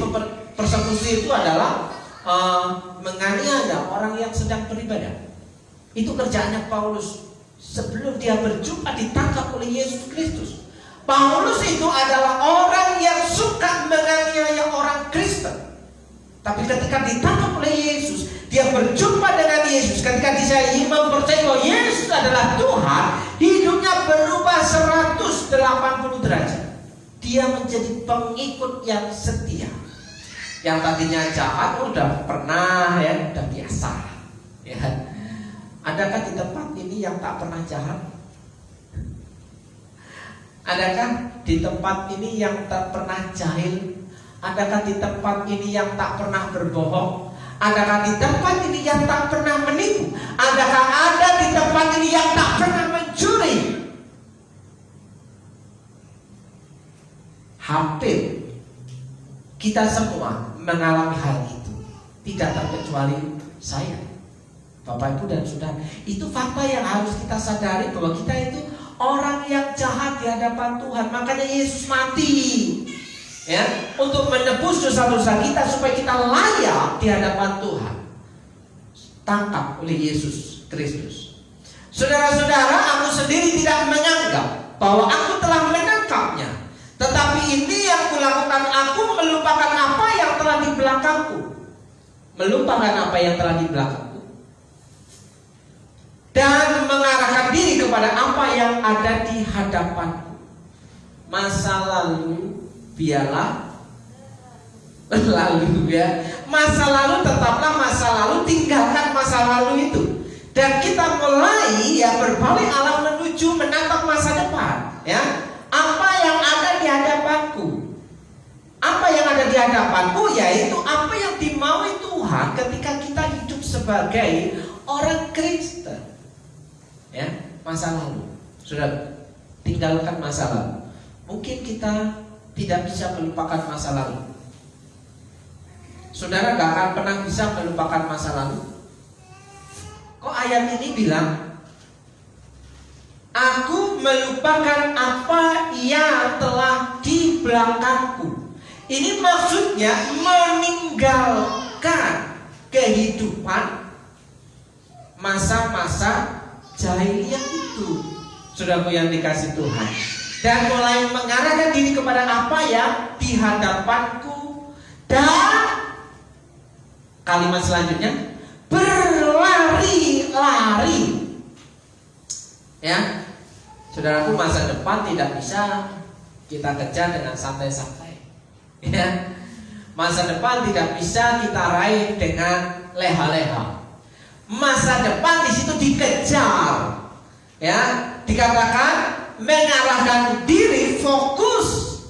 Persekusi itu adalah menganiaya orang yang sedang beribadah. Itu kerjaannya Paulus sebelum dia berjumpa ditangkap oleh Yesus Kristus. Paulus itu adalah orang yang suka menganiaya orang Kristen. Tapi ketika ditangkap oleh Yesus, dia berjumpa dengan Yesus. Ketika dia mempercayai bahwa Yesus adalah Tuhan, hidupnya berubah 180 derajat. Dia menjadi pengikut yang setia. Yang tadinya jahat, udah pernah ya, udah biasa ya. Adakah di tempat ini yang tak pernah jahat? Adakah di tempat ini yang tak pernah jahil? Adakah di tempat ini yang tak pernah berbohong? Adakah di tempat ini yang tak pernah menipu? Adakah ada di tempat ini yang tak pernah mencuri? Hampir kita semua mengalami hal itu. Tidak terkecuali saya, Bapak, Ibu, dan Saudara. Itu fakta yang harus kita sadari, bahwa kita itu orang yang jahat di hadapan Tuhan. Makanya Yesus mati, ya, untuk menebus dosa-dosa kita, supaya kita layak di hadapan Tuhan. Tangkap oleh Yesus Kristus. Saudara-saudara, aku sendiri tidak menganggap bahwa aku telah menangkapnya. Tetapi ini yang kulakukan, aku melupakan apa yang telah di belakangku. Melupakan apa yang telah di belakangku, dan mengarahkan diri kepada apa yang ada di hadapanku. Masa lalu biarlah berlalu, ya. Masa lalu tetaplah masa lalu, tinggalkan masa lalu itu. Dan kita mulai ya berbalik arah menuju menatap masa depan, ya. Apa yang ada di hadapanku? Apa yang ada di hadapanku yaitu apa yang dimaui Tuhan ketika kita hidup sebagai orang Kristen. Ya, masa lalu sudah, tinggalkan masa lalu. Mungkin kita tidak bisa melupakan masa lalu. Saudara gak akan pernah bisa melupakan masa lalu. Kok ayat ini bilang, aku melupakan apa yang telah di belakangku. Ini maksudnya meninggalkan kehidupan masa-masa jahiliyah itu, saudaraku yang dikasih Tuhan, dan mulai mengarahkan diri kepada apa yang di hadapanku. Dan kalimat selanjutnya, berlari-lari. Ya, saudaraku, masa depan tidak bisa kita kejar dengan santai-santai. Ya, masa depan tidak bisa kita raih dengan leha-leha. Masa depan di situ dikejar, ya, dikatakan mengarahkan diri, fokus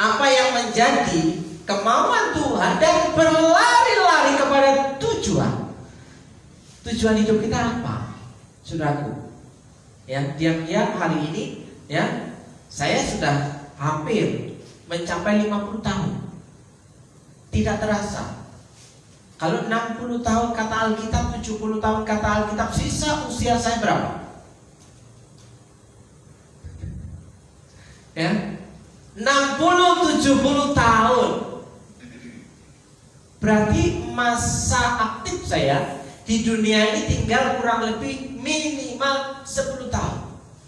apa yang menjadi kemauan Tuhan, dan berlari-lari kepada tujuan. Tujuan hidup kita apa, saudaraku? Ya, diam-diam hari ini, ya, saya sudah hampir mencapai 50 tahun. Tidak terasa. Kalau 60 tahun kata Alkitab, 70 tahun kata Alkitab, sisa usia saya berapa? Ya, 60-70 tahun. Berarti masa aktif saya di dunia ini tinggal kurang lebih minimal 10 tahun.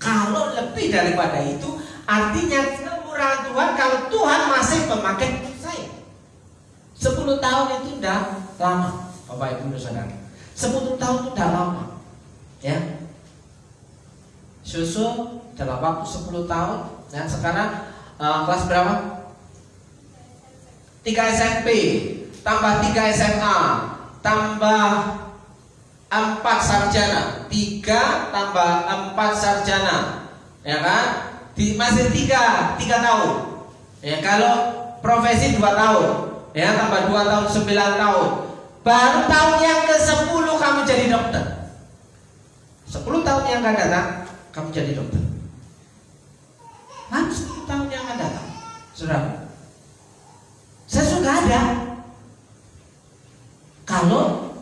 Kalau lebih daripada itu, artinya kemurahan Tuhan kalau Tuhan masih memakai saya. 10 tahun itu udah lama, Bapak Ibu Saudara. 10 tahun itu udah lama, ya. Susul dalam waktu 10 tahun. Dan sekarang kelas berapa? 3 SMP, tambah 3 SMA, tambah 4 sarjana, 30 3 tambah 4 sarjana, ya kan? Masih 3 tahun. Ya, kalau profesi 2 tahun, ya tambah 2 tahun 9 tahun. Baru tahun yang ke-10 kamu jadi dokter. 10 tahun yang akan datang kamu jadi dokter. Kan 10 tahun yang akan datang, saudara. Saya sudah ada. Kalau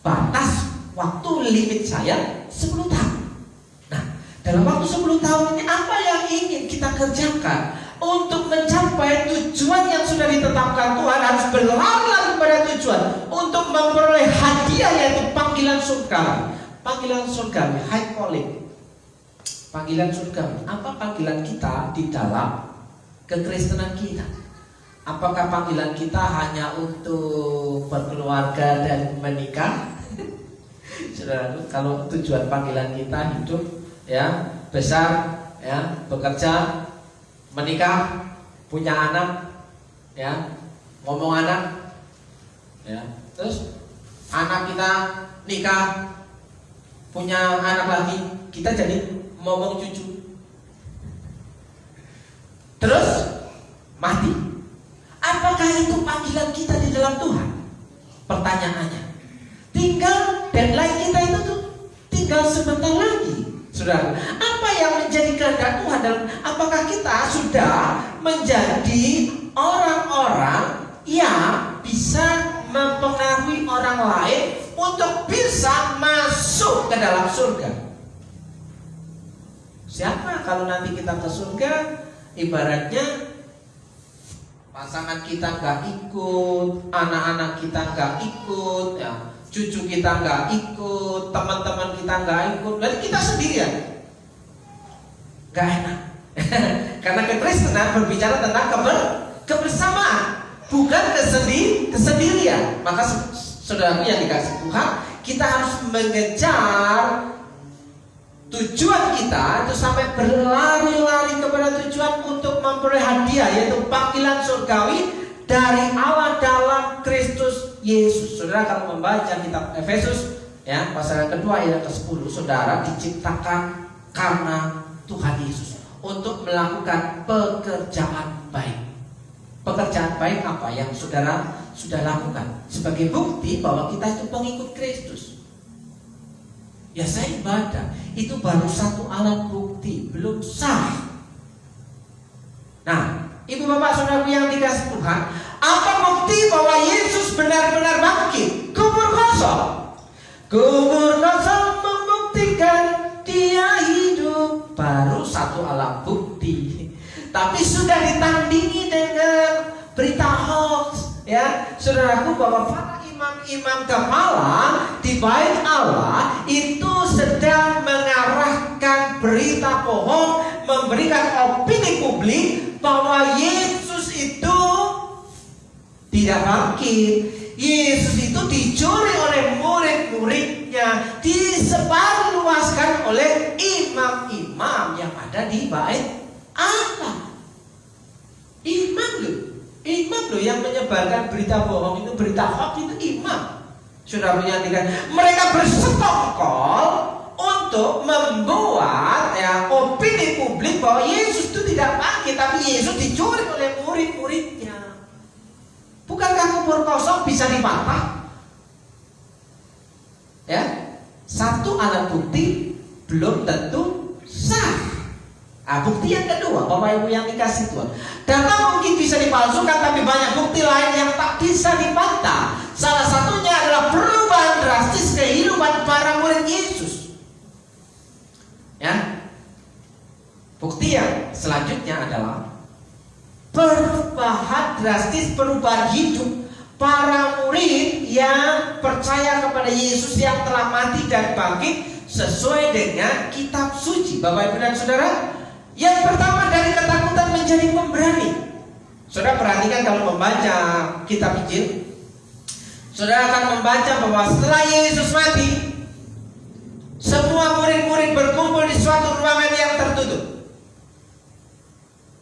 batas waktu limit saya 10 tahun. Nah, dalam waktu 10 tahun ini apa yang ingin kita kerjakan untuk mencapai tujuan yang sudah ditetapkan Tuhan? Harus berlari kepada tujuan untuk memperoleh hadiah, yaitu panggilan surgawi. Panggilan surgawi, high calling. Panggilan surgawi. Apa panggilan kita di dalam kekristenan kita? Apakah panggilan kita hanya untuk berkeluarga dan menikah? Saudara, kalau tujuan panggilan kita hidup ya besar, ya bekerja, menikah, punya anak, ya ngomong anak, ya terus anak kita nikah, punya anak lagi, kita jadi ngomong cucu, terus mati. Apakah itu panggilan kita di dalam Tuhan? Pertanyaannya, tinggal deadline kita itu tuh tinggal sebentar lagi. Saudara, apa yang menjadi kehendak Tuhan? Dan apakah kita sudah menjadi orang-orang yang bisa mempengaruhi orang lain untuk bisa masuk ke dalam surga? Siapa kalau nanti kita ke surga, ibaratnya pasangan kita nggak ikut, anak-anak kita nggak ikut, ya, cucu kita nggak ikut, teman-teman kita nggak ikut, berarti kita sendirian. Nggak enak. Karena kekristenan berbicara tentang kebersamaan, bukan kesendirian. Maka saudaraku yang dikasih Tuhan, kita harus mengejar tujuan kita itu sampai berlari-lari kepada tujuan untuk memperoleh hadiah, yaitu panggilan surgawi dari Allah dalam Kristus Yesus. Saudara, kalau membaca kitab Efesus ya pasal yang kedua ayat ke-10, saudara diciptakan karena Tuhan Yesus untuk melakukan pekerjaan baik. Pekerjaan baik apa yang saudara sudah lakukan sebagai bukti bahwa kita itu pengikut Kristus. Ya, saya ibadah, itu baru satu alat bukti, belum sah. Nah, ibu bapak saudaraku yang dikasih Tuhan, apa bukti bahwa Yesus benar-benar bangkit? Kubur kosong. Kubur kosong membuktikan Dia hidup. Baru satu alat bukti. Tapi sudah ditandingi dengan berita hoax, ya, saudaraku, bahwa para imam-imam kepala di bait Allah itu sedang mengarahkan berita bohong, memberikan opini publik bahwa Yesus itu tidak bangkit. Yesus itu dicuri oleh murid-muridnya, disebarluaskan oleh imam-imam yang ada di bait Allah. Imam loh yang menyebarkan berita bohong itu, berita hoax itu imam. Sudah punya mereka bersekongkol untuk membuat ya opini publik bahwa Yesus itu tidak bangkit, tapi Yesus dicuri oleh murid-muridnya. Bukankah kubur kosong bisa dipatah? Ya, satu alat bukti belum tentu sah. Nah, bukti yang kedua, Bapak Ibu yang dikasih Tuhan, data mungkin bisa dipalsukan, tapi banyak bukti lain yang tak bisa dibantah. Salah satunya adalah perubahan drastis kehidupan para murid Yesus. Ya, bukti yang selanjutnya adalah perubahan drastis, perubahan hidup para murid yang percaya kepada Yesus yang telah mati dan bangkit sesuai dengan kitab suci. Bapak Ibu dan Saudara, yang pertama dari ketakutan menjadi pemberani. Saudara perhatikan kalau membaca kitab Injil, saudara akan membaca bahwa setelah Yesus mati, semua murid-murid berkumpul di suatu ruangan yang tertutup.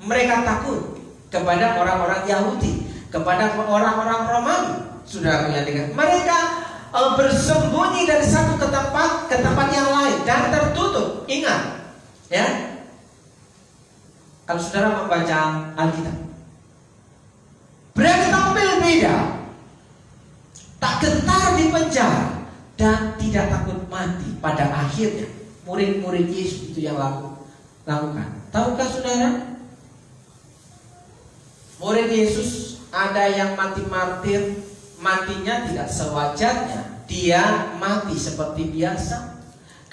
Mereka takut kepada orang-orang Yahudi, kepada orang-orang Romawi. Saudara perhatikan, mereka bersembunyi dari satu ke tempat yang lain dan tertutup. Ingat, ya. Kalau saudara membaca Alkitab, berani tampil beda, tak gentar di penjara dan tidak takut mati. Pada akhirnya murid-murid Yesus itu yang lakukan. Tahukah saudara? Murid Yesus ada yang mati martir, matinya tidak sewajarnya. Dia mati seperti biasa.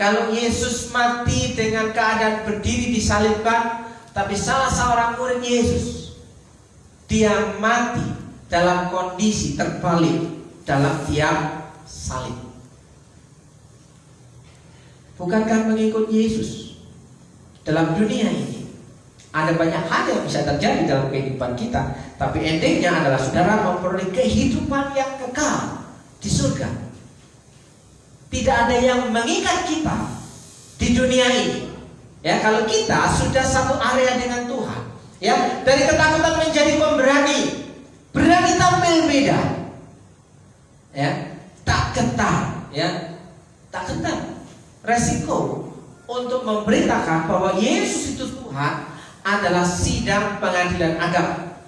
Kalau Yesus mati dengan keadaan berdiri disalibkan, tapi salah seorang murid Yesus, dia mati dalam kondisi terbalik dalam tiang salib. Bukankah mengikut Yesus dalam dunia ini ada banyak hal yang bisa terjadi dalam kehidupan kita, tapi endingnya adalah saudara memperoleh kehidupan yang kekal di surga. Tidak ada yang mengikat kita di dunia ini. Ya, kalau kita sudah satu area dengan Tuhan, ya, dari ketakutan menjadi pemberani, berani tampil beda, ya, tak gentar, ya, tak gentar. Resiko untuk memberitakan bahwa Yesus itu Tuhan adalah sidang pengadilan agama.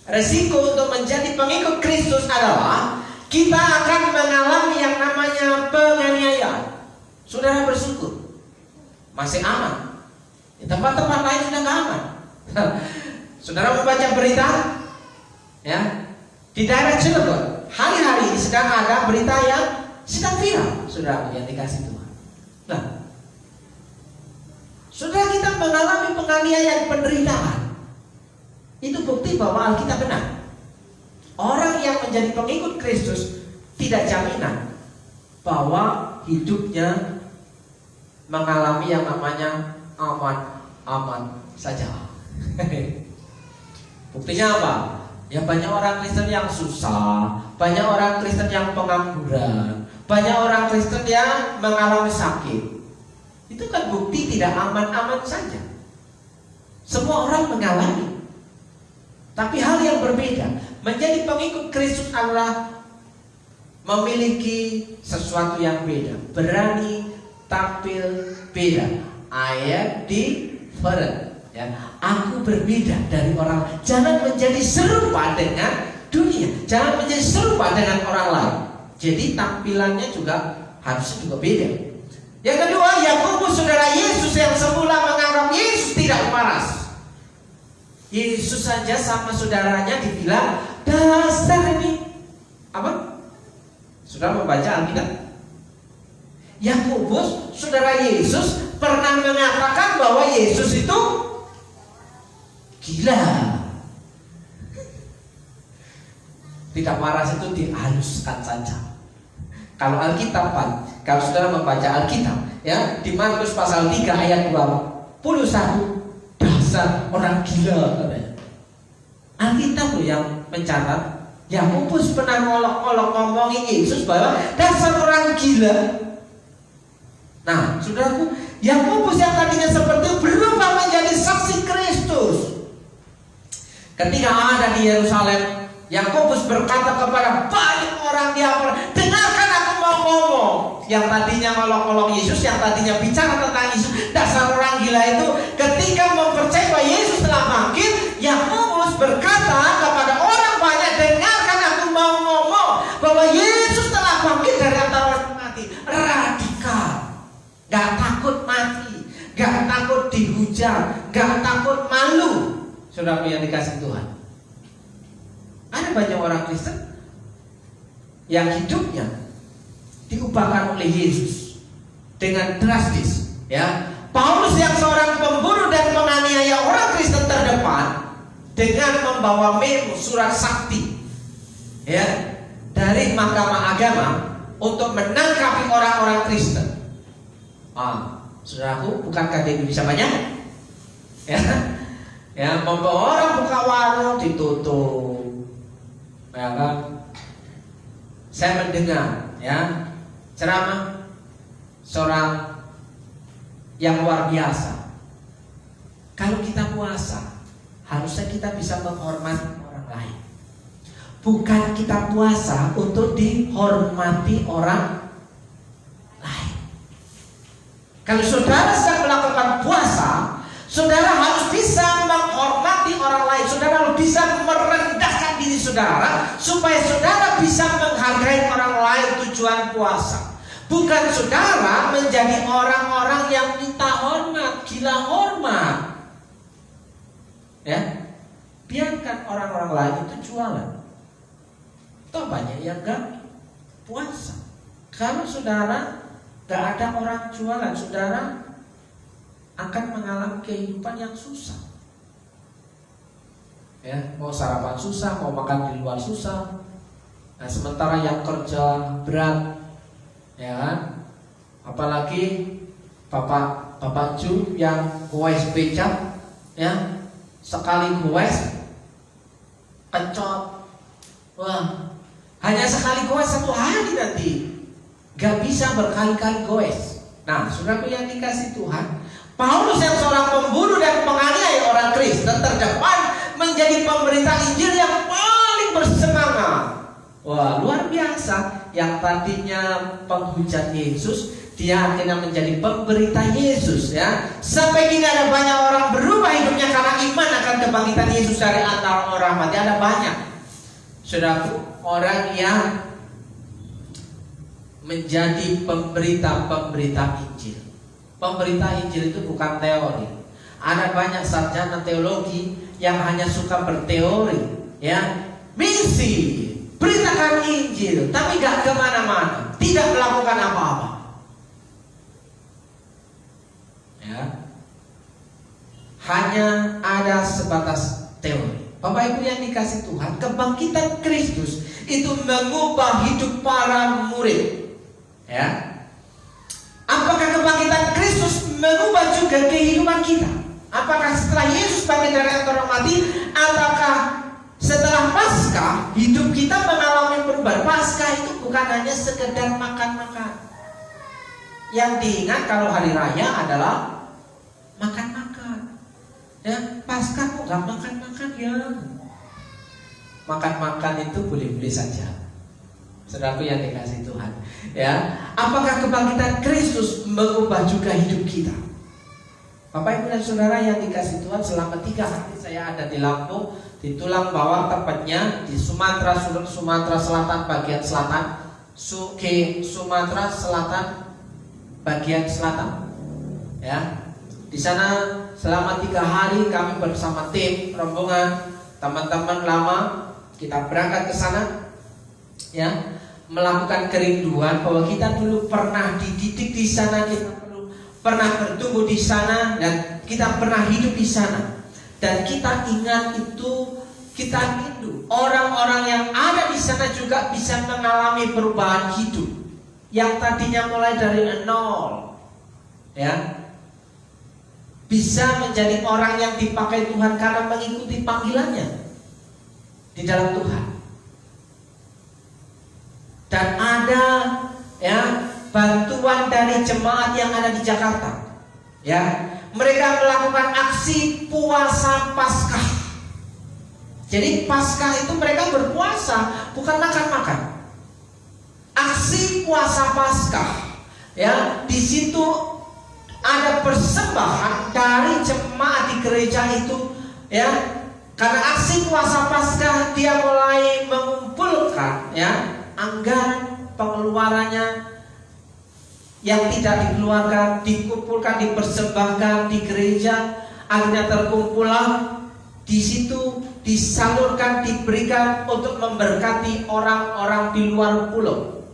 Resiko untuk menjadi pengikut Kristus adalah kita akan mengalami yang namanya penganiayaan. Saudara bersyukur masih aman. Di tempat-tempat lain sudah nggak aman. Saudara membaca berita, ya, di daerah Cilegon hari-hari ini sedang ada berita yang sedang viral, saudara, yang dikasih Tuhan. Nah, saudara, kita mengalami penganiayaan, penderitaan. Itu bukti bahwa Alkitab benar. Orang yang menjadi pengikut Kristus tidak jaminan bahwa hidupnya mengalami yang namanya aman-aman saja. Buktinya apa? Ya, banyak orang Kristen yang susah, banyak orang Kristen yang pengangguran, banyak orang Kristen yang mengalami sakit. Itu kan bukti tidak aman-aman saja. Semua orang mengalami. Tapi hal yang berbeda, menjadi pengikut Kristus adalah memiliki sesuatu yang beda, berani tampil beda. Ayat different, ya. Aku berbeda dari orang. Jangan menjadi serupa dengan dunia, jangan menjadi serupa dengan orang lain. Jadi tampilannya juga harusnya juga beda. Yang kedua, Yakobus, saudara Yesus yang semula menganggap Yesus tidak waras. Yesus saja sama saudaranya dibilang dasar ini apa? Saudara membaca Alkitab. Yakobus, saudara Yesus, pernah mengatakan bahwa Yesus itu gila. Tidak waras itu dihaluskan saja. Kalau Alkitab, kalau saudara membaca Alkitab, ya, di Markus pasal 3 ayat 21, dasar orang gila katanya. Alkitab loh yang mencatat. Yakobus pernah ngolok-ngolok ngomongin Yesus bahwa dasar orang gila. Nah, saudaraku, Yakobus yang tadinya seperti itu berubah menjadi saksi Kristus. Ketika ada di Yerusalem, Yakobus berkata kepada banyak orang di Apolos, dengarkan aku mau ngomong. Yang tadinya ngolok-ngolok Yesus, yang tadinya bicara tentang Yesus, dasar orang gila itu, ketika mempercayai bahwa Yesus telah bangkit, Yakobus berkata kepada orang banyak, dengarkan aku mau ngomong bahwa Yesus telah bangkit dari antara orang mati. Radikal, gak takut mati, gak takut dihujat, gak takut malu. Saudara yang dikasih Tuhan, ada banyak orang Kristen yang hidupnya diubahkan oleh Yesus dengan drastis, ya. Paulus yang seorang pembunuh dan penganiaya orang Kristen terdepan dengan membawa memo surat sakti, ya, dari Mahkamah Agama untuk menangkapi orang-orang Kristen. Saudaraku, bukankah di Indonesia banyak? Ya, ya, membawa orang buka warung ditutup, ya kan? Saya mendengar, ya, ceramah seorang yang luar biasa. Kalau kita puasa, harusnya kita bisa menghormati orang lain. Bukan kita puasa untuk dihormati orang lain. Kalau saudara sedang melakukan puasa, saudara harus bisa menghormati orang lain. Saudara harus bisa merendahkan diri saudara, supaya saudara bisa menghargai orang lain. Tujuan puasa bukan saudara menjadi orang-orang yang minta hormat, gila hormat. Ya, biarkan orang-orang lain itu jualan. Toh banyak yang gak puasa. Kalau saudara gak ada orang jualan, saudara akan mengalami kehidupan yang susah. Ya, mau sarapan susah, mau makan di luar susah. Nah, sementara yang kerja berat, ya kan? Apalagi Bapak Ju yang goes becak, ya, sekali goes kencot. Wah, hanya sekali goes 1 hari nanti, gak bisa berkali-kali goes. Nah, saudaraku yang dikasih Tuhan, Paulus yang seorang pembunuh dan penganiaya orang Kristen terdepan menjadi pemberita Injil yang paling bersemangat. Wah, luar biasa. Yang tadinya penghujat Yesus, dia akhirnya menjadi pemberita Yesus, ya. Sampai kini ada banyak orang berubah hidupnya karena iman akan kebangkitan Yesus dari antara orang mati. Ada banyak, saudaraku, orang yang menjadi pemberita Injil. Pemberita Injil itu bukan teori. Ada banyak sarjana teologi yang hanya suka berteori, ya. Misi, beritakan Injil, tapi gak kemana-mana, tidak melakukan apa-apa, ya. Hanya ada sebatas teori. Bapak Ibu yang dikasih Tuhan, kebangkitan Kristus itu mengubah hidup para murid, ya. Apakah kebangkitan Kristus mengubah juga kehidupan kita? Apakah setelah Yesus bangkit dari antara orang mati, ataukah setelah Paskah hidup kita mengalami perubahan? Paskah itu bukan hanya sekedar makan-makan. Yang diingat kalau hari raya adalah makan-makan. Ya, Paskah kok gak makan-makan ya? Makan-makan itu boleh-boleh saja, saudaraku yang dikasih Tuhan, ya. Apakah kebangkitan Kristus mengubah juga hidup kita? Bapak Ibu dan Saudara yang dikasih Tuhan, selama 3 hari saya ada di Lampung, di tulang bawah, tepatnya di Sumatera Selatan bagian selatan, Sumatera Selatan bagian selatan, ya. Di sana selama 3 hari kami bersama tim rombongan teman-teman lama, kita berangkat ke sana, ya, melakukan kerinduan bahwa kita dulu pernah dididik di sana, kita pernah bertumbuh di sana, dan kita pernah hidup di sana. Dan kita ingat itu, kita rindu orang-orang yang ada di sana juga bisa mengalami perubahan hidup yang tadinya mulai dari nol, ya, bisa menjadi orang yang dipakai Tuhan karena mengikuti panggilannya di dalam Tuhan. Dan ada, ya, bantuan dari jemaat yang ada di Jakarta, ya. Mereka melakukan aksi puasa Paskah. Jadi Paskah itu mereka berpuasa, bukan makan-makan. Aksi puasa Paskah, ya. Di situ ada persembahan dari jemaat di gereja itu, ya. Karena aksi puasa Paskah, dia mulai mengumpulkan, ya, anggaran pengeluarannya yang tidak dikeluarkan, dikumpulkan, dipersembahkan di gereja. Akhirnya terkumpullah di situ, disalurkan, diberikan untuk memberkati orang-orang di luar pulau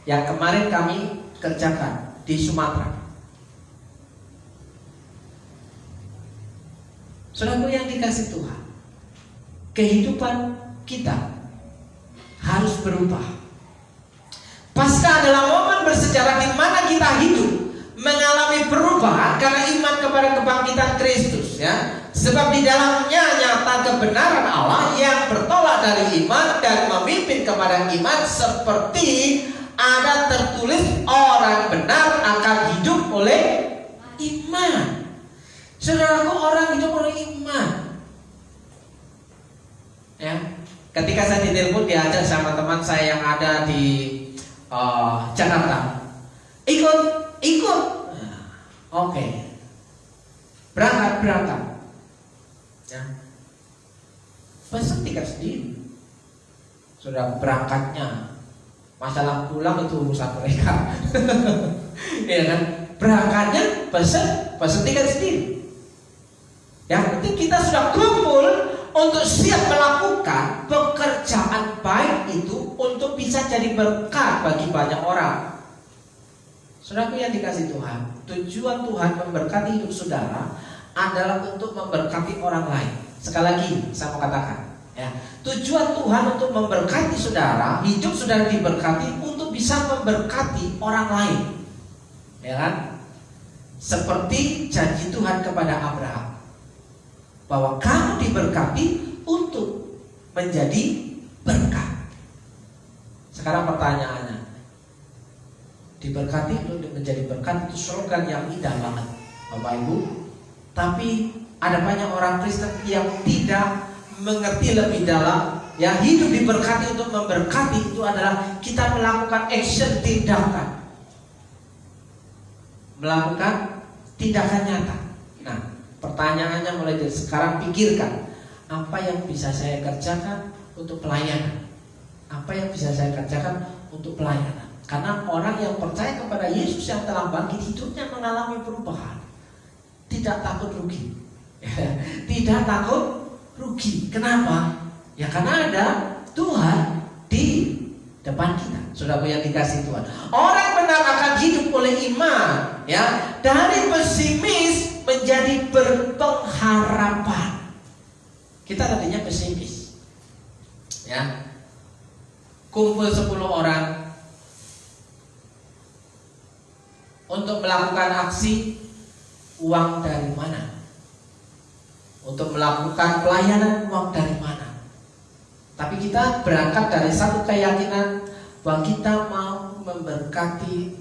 yang kemarin kami kerjakan di Sumatera. Saudaraku yang dikasih Tuhan, kehidupan kita harus berubah. Paskah adalah momen bersejarah di mana kita hidup mengalami perubahan karena iman kepada kebangkitan Kristus, ya. Sebab di dalamnya nyata kebenaran Allah yang bertolak dari iman dan memimpin kepada iman, seperti ada tertulis, orang benar akan hidup oleh iman. Saudaraku, orang hidup oleh iman, ya. Ketika saya ditelepon diajak sama teman saya yang ada di Jakarta, ikut. Nah, oke. Berangkat. Ya. Pesan tiket sendiri. Sudah berangkatnya, masalah pulang itu urusan mereka. Ya kan? Berangkatnya pesan tiket sendiri. Yang penting kita sudah kumpul untuk siap melakukan pekerjaan baik itu untuk bisa jadi berkat bagi banyak orang. Saudaraku yang dikasih Tuhan, tujuan Tuhan memberkati hidup saudara adalah untuk memberkati orang lain. Sekali lagi saya mau katakan, ya, tujuan Tuhan untuk memberkati saudara, hidup saudara diberkati untuk bisa memberkati orang lain, ya kan? Seperti janji Tuhan kepada Abraham, bahwa kamu diberkati untuk menjadi berkat. Sekarang pertanyaannya, diberkati untuk menjadi berkat itu slogan yang indah banget, Bapak Ibu. Tapi ada banyak orang Kristen yang tidak mengerti lebih dalam. Yang hidup diberkati untuk memberkati itu adalah kita melakukan action, tindakan, melakukan tindakan nyata. Nah, pertanyaannya mulai dari sekarang, pikirkan apa yang bisa saya kerjakan untuk pelayanan. Apa yang bisa saya kerjakan untuk pelayanan. Karena orang yang percaya kepada Yesus yang telah bangkit, hidupnya mengalami perubahan. Tidak takut rugi. Tidak takut rugi. Kenapa? Ya karena ada Tuhan di depan kita. Saudara yang dikasih Tuhan, orang benar akan hidup oleh iman. Ya, dari pesimis menjadi berpengharapan. Kita tadinya pesimis. Ya. Kumpul 10 orang untuk melakukan aksi, uang dari mana? Untuk melakukan pelayanan, uang dari mana? Tapi kita berangkat dari satu keyakinan bahwa kita mau memberkati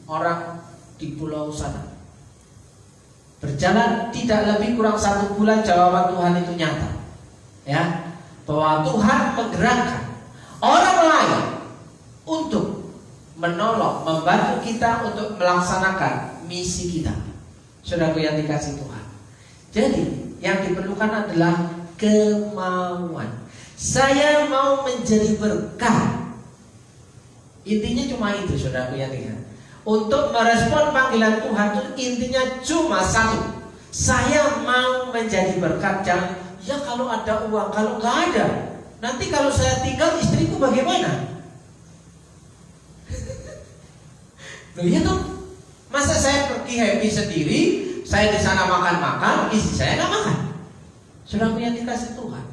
orang di pulau sana. Berjalan tidak lebih kurang 1 bulan, jawaban Tuhan itu nyata. Ya, bahwa Tuhan menggerakkan orang lain untuk menolong, membantu kita untuk melaksanakan misi kita. Saudaraku yang dikasih Tuhan. Jadi yang diperlukan adalah kemauan. Saya mau menjadi berkat. Intinya cuma itu, saudaraku yang dikasih. Untuk merespon panggilan Tuhan itu intinya cuma satu. Saya mau menjadi berkat. Jangan, ya kalau ada uang, kalau nggak ada, nanti kalau saya tinggal istriku bagaimana? Loh iya dong. Masa saya pergi happy sendiri, saya di sana makan-makan, istri saya nggak makan? Sudah punya dikasih Tuhan.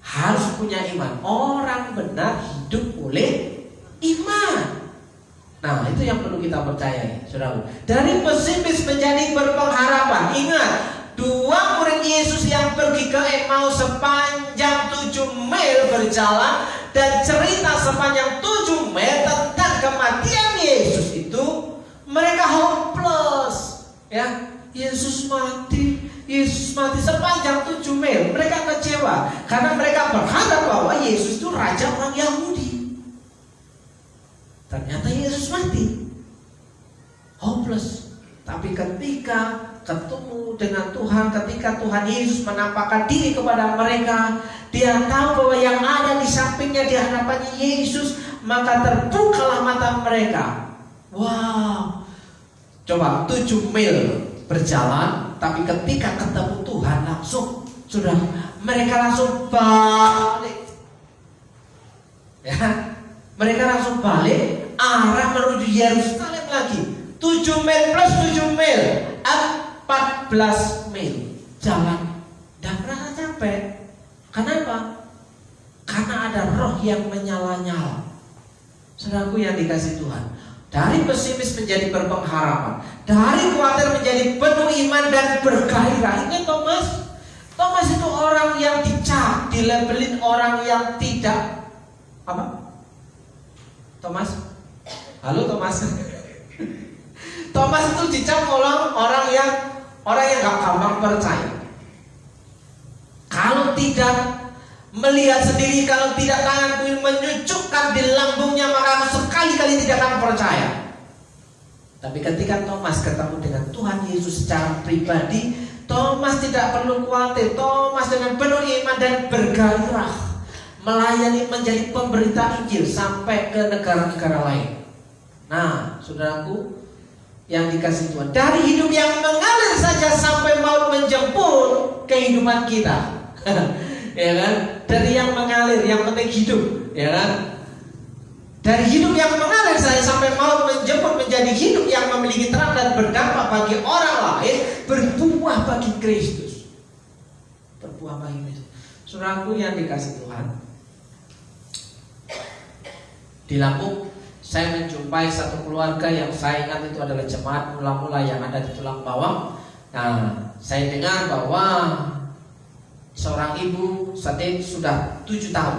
Harus punya iman. Orang benar hidup oleh iman. Nah, itu yang perlu kita percayai, saudara. Dari pesimis menjadi berpengharapan. Ingat, 2 murid Yesus yang pergi ke Emmaus sepanjang 7 mil berjalan dan cerita sepanjang 7 mil tentang kematian Yesus itu, mereka hopeless. Ya, Yesus mati sepanjang 7 mil. Mereka kecewa karena mereka berharap bahwa Yesus itu raja orang Yahudi. Ternyata Yesus mati. Hopeless. Tapi ketika ketemu dengan Tuhan, ketika Tuhan Yesus menampakkan diri kepada mereka, dia tahu bahwa yang ada di sampingnya, di hadapannya Yesus, maka terbukalah mata mereka. Wow. Coba 7 mil berjalan, tapi ketika ketemu Tuhan langsung sudah mereka langsung balik. Ya, mereka langsung balik arah menuju Yerusalem lagi. 7 mil plus 7 mil, 14 mil jalan dan merasa capek. Kenapa? Karena ada roh yang menyala-nyala. Saudaraku yang dikasih Tuhan, dari pesimis menjadi berpengharapan, dari khawatir menjadi penuh iman dan bergairah. Ini Thomas itu orang yang dicap, dilabelin orang yang tidak apa? Thomas? Halo Thomas. Thomas itu dicap orang yang gak gampang percaya. Kalau tidak Melihat sendiri kalau tidak tanganku menyucukkan di lambungnya, maka aku sekali-kali tidak akan percaya. Tapi ketika Thomas ketemu dengan Tuhan Yesus secara pribadi, Thomas tidak perlu khawatir. Thomas dengan penuh iman dan bergairah melayani, menjadi pemberita Injil sampai ke negara-negara lain. Nah, saudaraku yang dikasih Tuhan, dari hidup yang mengalir saja sampai maut menjemput kehidupan kita. Ya kan? Dari yang mengalir, yang penting hidup, ya kan? Dari hidup yang mengalir saya sampai maut menjemput menjadi hidup yang memiliki terang dan berdampak bagi orang lain, berbuah bagi Kristus. Berbuah bagi Kristus. Saudaraku yang dikasih Tuhan, di Lampung saya menjumpai satu keluarga yang saya ingat itu adalah jemaat mula-mula yang ada di Tulang Bawang. Nah, saya dengar bahwa seorang ibu saat ini sudah 7 tahun.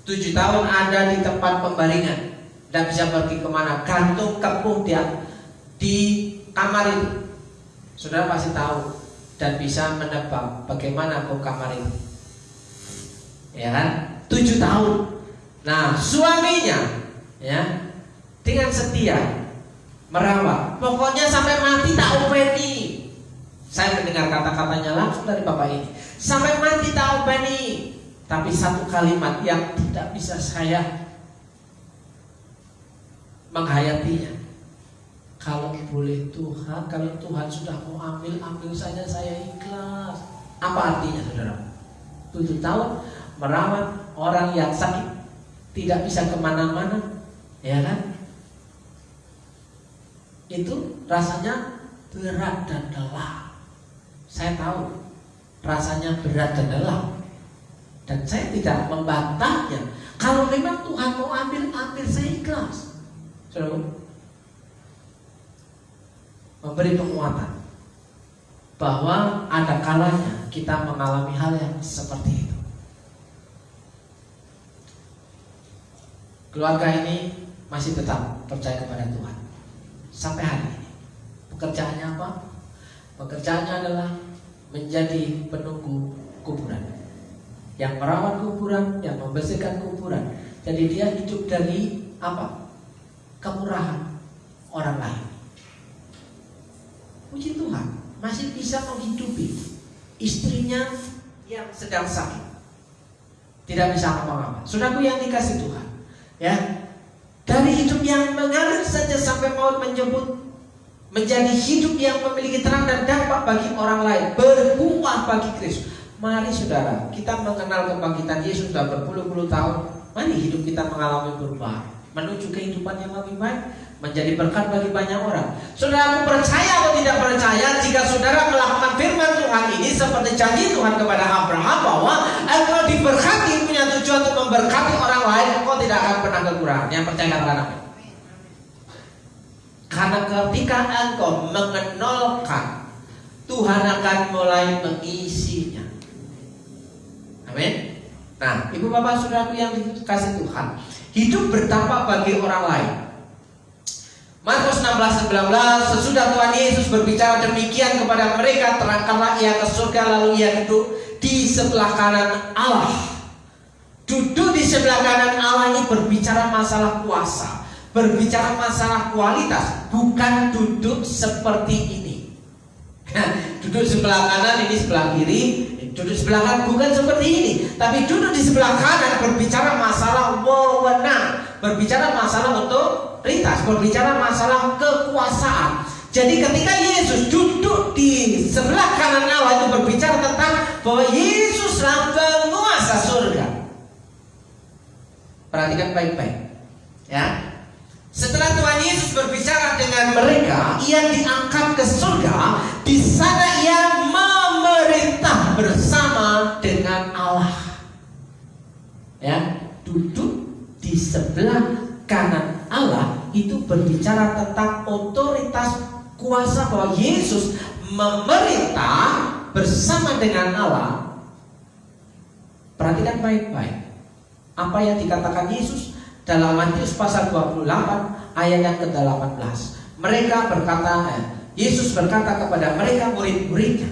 7 tahun ada di tempat pembaringan, tidak bisa pergi kemana, gantung kepuh di kamar itu. Saudara pasti tahu dan bisa menebak bagaimana kok kamar itu, ya kan? 7 tahun. Nah, suaminya ya dengan setia merawat, pokoknya sampai mati tak openi. Saya mendengar kata-katanya langsung dari bapak ini, sampai mati tak openi. Tapi satu kalimat yang tidak bisa saya menghayatinya, kalau boleh Tuhan, kalau Tuhan sudah mau ambil saja, saya ikhlas. Apa artinya, saudara? 7 tahun merawat orang yang sakit, tidak bisa kemana-mana, ya kan? Itu rasanya berat dan lelah. Saya tahu rasanya berat dan lelah, dan saya tidak membantahnya. Kalau memang Tuhan mau ambil, saya ikhlas. Saudara, memberi penguatan bahwa ada kalanya kita mengalami hal yang seperti itu. Keluarga ini masih tetap percaya kepada Tuhan sampai hari ini. Pekerjaannya apa? Pekerjaannya adalah menjadi penunggu kuburan, yang merawat kuburan, yang membersihkan kuburan. Jadi dia hidup dari apa? Kemurahan orang lain. Puji Tuhan, masih bisa menghidupi istrinya yang sedang sakit, tidak bisa apa-apa. Saudaraku yang dikasih Tuhan, ya, dari hidup yang mengalir saja sampai maut menjemput menjadi hidup yang memiliki terang dan dampak bagi orang lain, berbuah bagi Kristus. Mari saudara, kita mengenal kebangkitan Yesus sudah berpuluh-puluh tahun. Mari hidup kita mengalami perubahan, menuju kehidupan yang lebih baik, menjadi berkat bagi banyak orang. Saudara, percaya atau tidak percaya, jika saudara melakukan firman Tuhan ini seperti janji Tuhan kepada Abraham bahwa engkau diberkati, punya tujuan untuk memberkati orang lain, engkau tidak akan pernah kekurangan. Yang percaya katakan amin. Karena ketika engkau mengenalkan, Tuhan akan mulai mengisinya. Amin. Nah, ibu bapak saudaraku yang dikasih Tuhan, hidup berdampak bagi orang lain. Markus 16:19, sesudah Tuhan Yesus berbicara demikian kepada mereka, terangkanlah ia ke surga, lalu ia duduk di sebelah kanan Allah. Duduk di sebelah kanan Allah ini berbicara masalah kuasa, berbicara masalah kualitas, bukan duduk seperti ini. Duduk sebelah kanan ini sebelah kiri, duduk sebelah kanan bukan seperti ini, tapi duduk di sebelah kanan berbicara masalah wewenang, berbicara masalah otoritas, berbicara masalah kekuasaan. Jadi ketika Yesus duduk di sebelah kanan Allah, itu berbicara tentang bahwa Yesuslah penguasa surga. Perhatikan baik-baik, ya. Setelah Tuhan Yesus berbicara dengan mereka, ia diangkat ke surga. Di sana ia memerintah bersama dengan Allah. Ya, duduk di sebelah kanan Allah itu berbicara tentang otoritas kuasa, bahwa Yesus memerintah bersama dengan Allah. Perhatikan baik-baik apa yang dikatakan Yesus dalam Matius pasal 28 ayat yang ke-18. Mereka berkata, Yesus berkata kepada mereka murid-muridnya,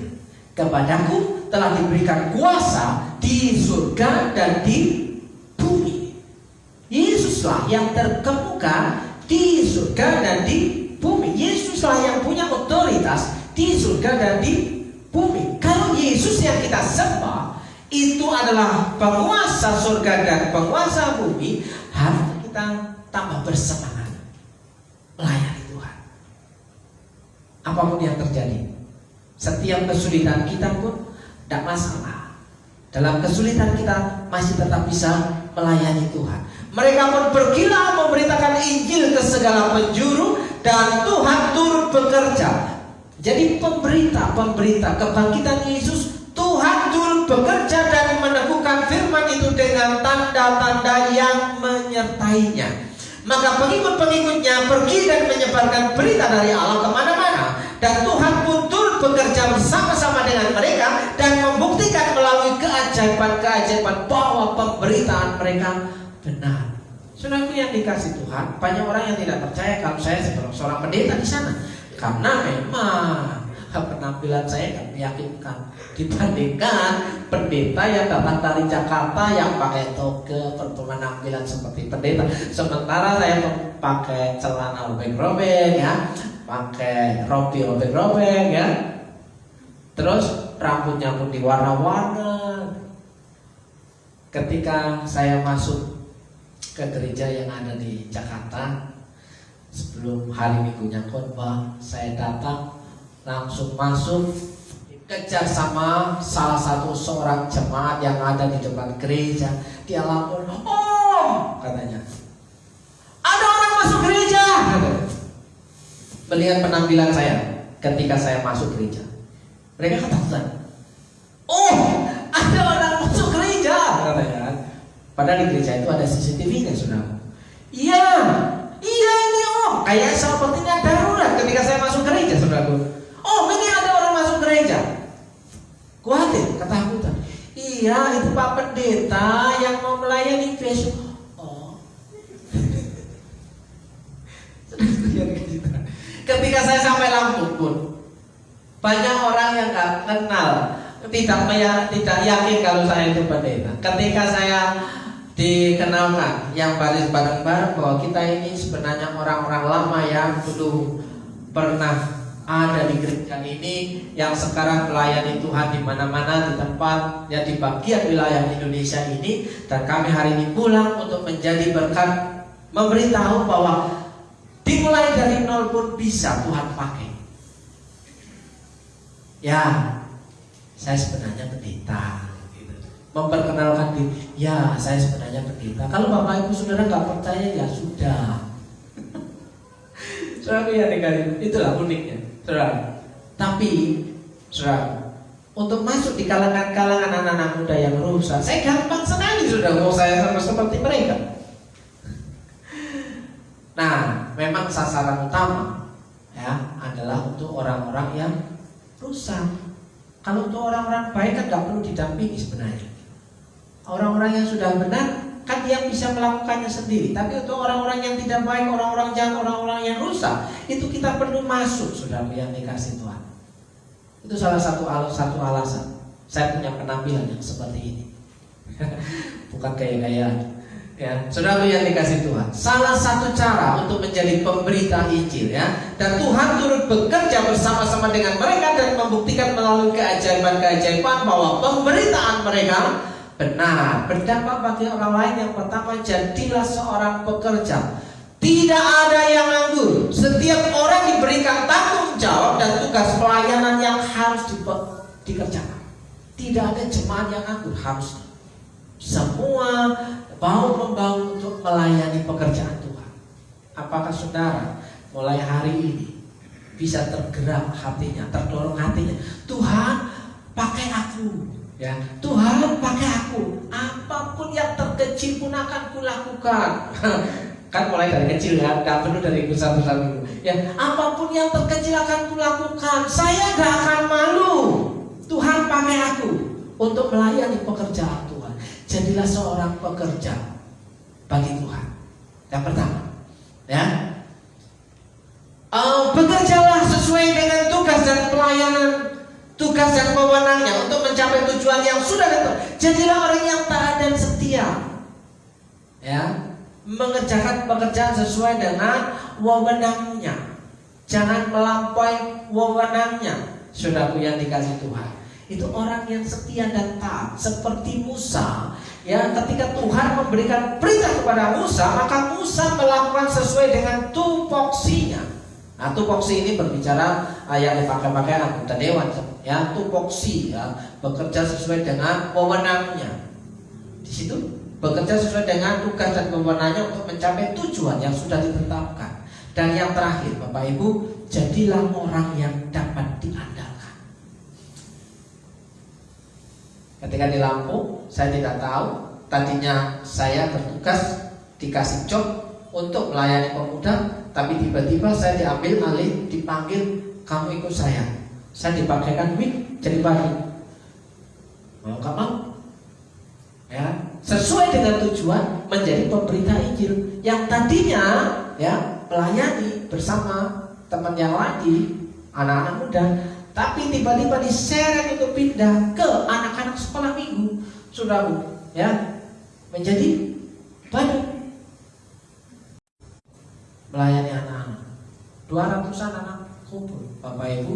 kepadaku telah diberikan kuasa di surga dan di bumi. Yesuslah yang terkemuka di surga dan di bumi. Yesuslah yang punya otoritas di surga dan di bumi. Kalau Yesus yang kita sembah itu adalah penguasa surga dan penguasa bumi, harus kita tambah bersemangat melayani Tuhan. Apapun yang terjadi, setiap kesulitan kita pun tidak masalah. Dalam kesulitan kita masih tetap bisa melayani Tuhan. Mereka pun pergilah memberitakan Injil ke segala penjuru dan Tuhan turut bekerja. Jadi pemberita kebangkitan Yesus, Tuhan turut bekerja dan meneguhkan firman itu dengan tanda-tanda yang menyertainya. Maka pengikut-pengikutnya pergi dan menyebarkan berita dari Allah kemana-mana. Dan Tuhan pun turut bekerja bersama-sama dengan mereka dan membuktikan melalui keajaiban-keajaiban bahwa pemberitaan mereka benar. Saudaraku yang dikasih Tuhan, banyak orang yang tidak percaya kalau saya sebagai seorang pendeta di sana, karena memang penampilan saya tidak meyakinkan dibandingkan pendeta yang datang dari Jakarta yang pakai toga, penampilan seperti pendeta. Sementara saya pakai celana robek-robek, ya, pakai rompi robek-robek, ya, terus rambutnya pun diwarna-warna. Ketika saya masuk ke gereja yang ada di Jakarta, sebelum hari minggunya khotbah, saya datang langsung masuk, dikejar sama salah satu seorang jemaat yang ada di depan gereja. Dia lapor, "Oh," katanya, "ada orang masuk gereja." Melihat penampilan saya ketika saya masuk gereja, mereka ketakutan. "Oh, ada orang masuk gereja," katanya. Padahal di gereja itu ada CCTV-nya, saudara. Iya ini kayak sepertinya darurat ketika saya masuk gereja, saudaraku. Ini ada orang masuk gereja. Khawatir, ketakutan. Iya, itu Pak Pendeta yang mau melayani besok. Ketika saya sampai Lampung pun, banyak orang yang gak kenal, tidak yakin kalau saya itu pendeta. Ketika saya dikenalkan yang baris bareng-bareng bahwa kita ini sebenarnya orang-orang lama yang dulu pernah ada di gereja ini, yang sekarang melayani Tuhan di mana-mana, di tempat ya, di bagian wilayah Indonesia ini, dan kami hari ini pulang untuk menjadi berkat, memberitahu bahwa dimulai dari nol pun bisa Tuhan pakai. Ya, saya sebenarnya pendeta. Memperkenalkan diri, ya saya sebenarnya pendeta. Kalau Bapak Ibu Saudara nggak percaya, ya sudah. Saudara ya dikali, itulah uniknya, saudara. Tapi, saudara, untuk masuk di kalangan-kalangan anak-anak muda yang rusak, saya gampang sekali, saudara. Mau saya sama seperti mereka. Nah, memang sasaran utama ya adalah untuk orang-orang yang rusak. Kalau untuk orang-orang baik kan nggak perlu didampingi sebenarnya. Orang-orang yang sudah benar kan dia bisa melakukannya sendiri. Tapi untuk orang-orang yang tidak baik, orang-orang jahat, orang-orang yang rusak, itu kita perlu masuk, saudara yang dikasih Tuhan. Itu salah satu alasan saya punya penampilan yang seperti ini. Bukan gaya-gayaan. Ya, saudara yang dikasih Tuhan, salah satu cara untuk menjadi pemberita Injil, ya, dan Tuhan turut bekerja bersama-sama dengan mereka dan membuktikan melalui keajaiban-keajaiban bahwa pemberitaan mereka benar, berdampak bagi orang lain. Yang pertama, jadilah seorang pekerja. Tidak ada yang nganggur. Setiap orang diberikan tanggung jawab dan tugas pelayanan yang harus dikerjakan. Tidak ada jemaat yang nganggur, harus semua membahu untuk melayani pekerjaan Tuhan. Apakah saudara mulai hari ini bisa tergerak hatinya, terdorong hatinya, Tuhan pakai aku, ya, Tuhan pakai aku, apapun yang terkecil pun akan kulakukan. Kan mulai dari kecil, ya, gak perlu dari besar-besar dulu, ya, apapun yang terkecil akan kulakukan, saya gak akan malu. Tuhan pakai aku untuk melayani pekerjaan Tuhan. Jadilah seorang pekerja bagi Tuhan. Yang pertama, ya, bekerjalah sesuai dengan tugas dan pelayanan tugas dan wewenangnya untuk mencapai tujuan yang sudah tentu. Jadilah orang yang taat dan setia, ya, mengerjakan pekerjaan sesuai dengan wewenangnya. Jangan melampaui wewenangnya. Saudaraku yang dikasih Tuhan, itu orang yang setia dan taat, seperti Musa. Ya, ketika Tuhan memberikan perintah kepada Musa, maka Musa melakukan sesuai dengan tupoksinya. Nah, tupoksi ini berbicara yang dipakai anggota dewan, ya, tupoksi, ya, bekerja sesuai dengan wewenangnya. Di situ bekerja sesuai dengan tugas dan wewenangnya untuk mencapai tujuan yang sudah ditetapkan. Dan yang terakhir, Bapak Ibu, jadilah orang yang dapat diandalkan. Ketika di Lampung, saya tidak tahu. Tadinya saya bertugas dikasih job untuk melayani pemuda, tapi tiba-tiba saya diambil alih, dipanggil, kamu ikut saya. Saya dipakaikan wig jadi baru. Mau nggak mau? Ya, sesuai dengan tujuan menjadi pemberita Injil yang tadinya, ya, melayani bersama teman yang lain, anak-anak muda, tapi tiba-tiba diseret untuk pindah ke anak-anak sekolah minggu, saudara, ya, menjadi baru melayani anak-anak. 200-an anak kumpul, Bapak Ibu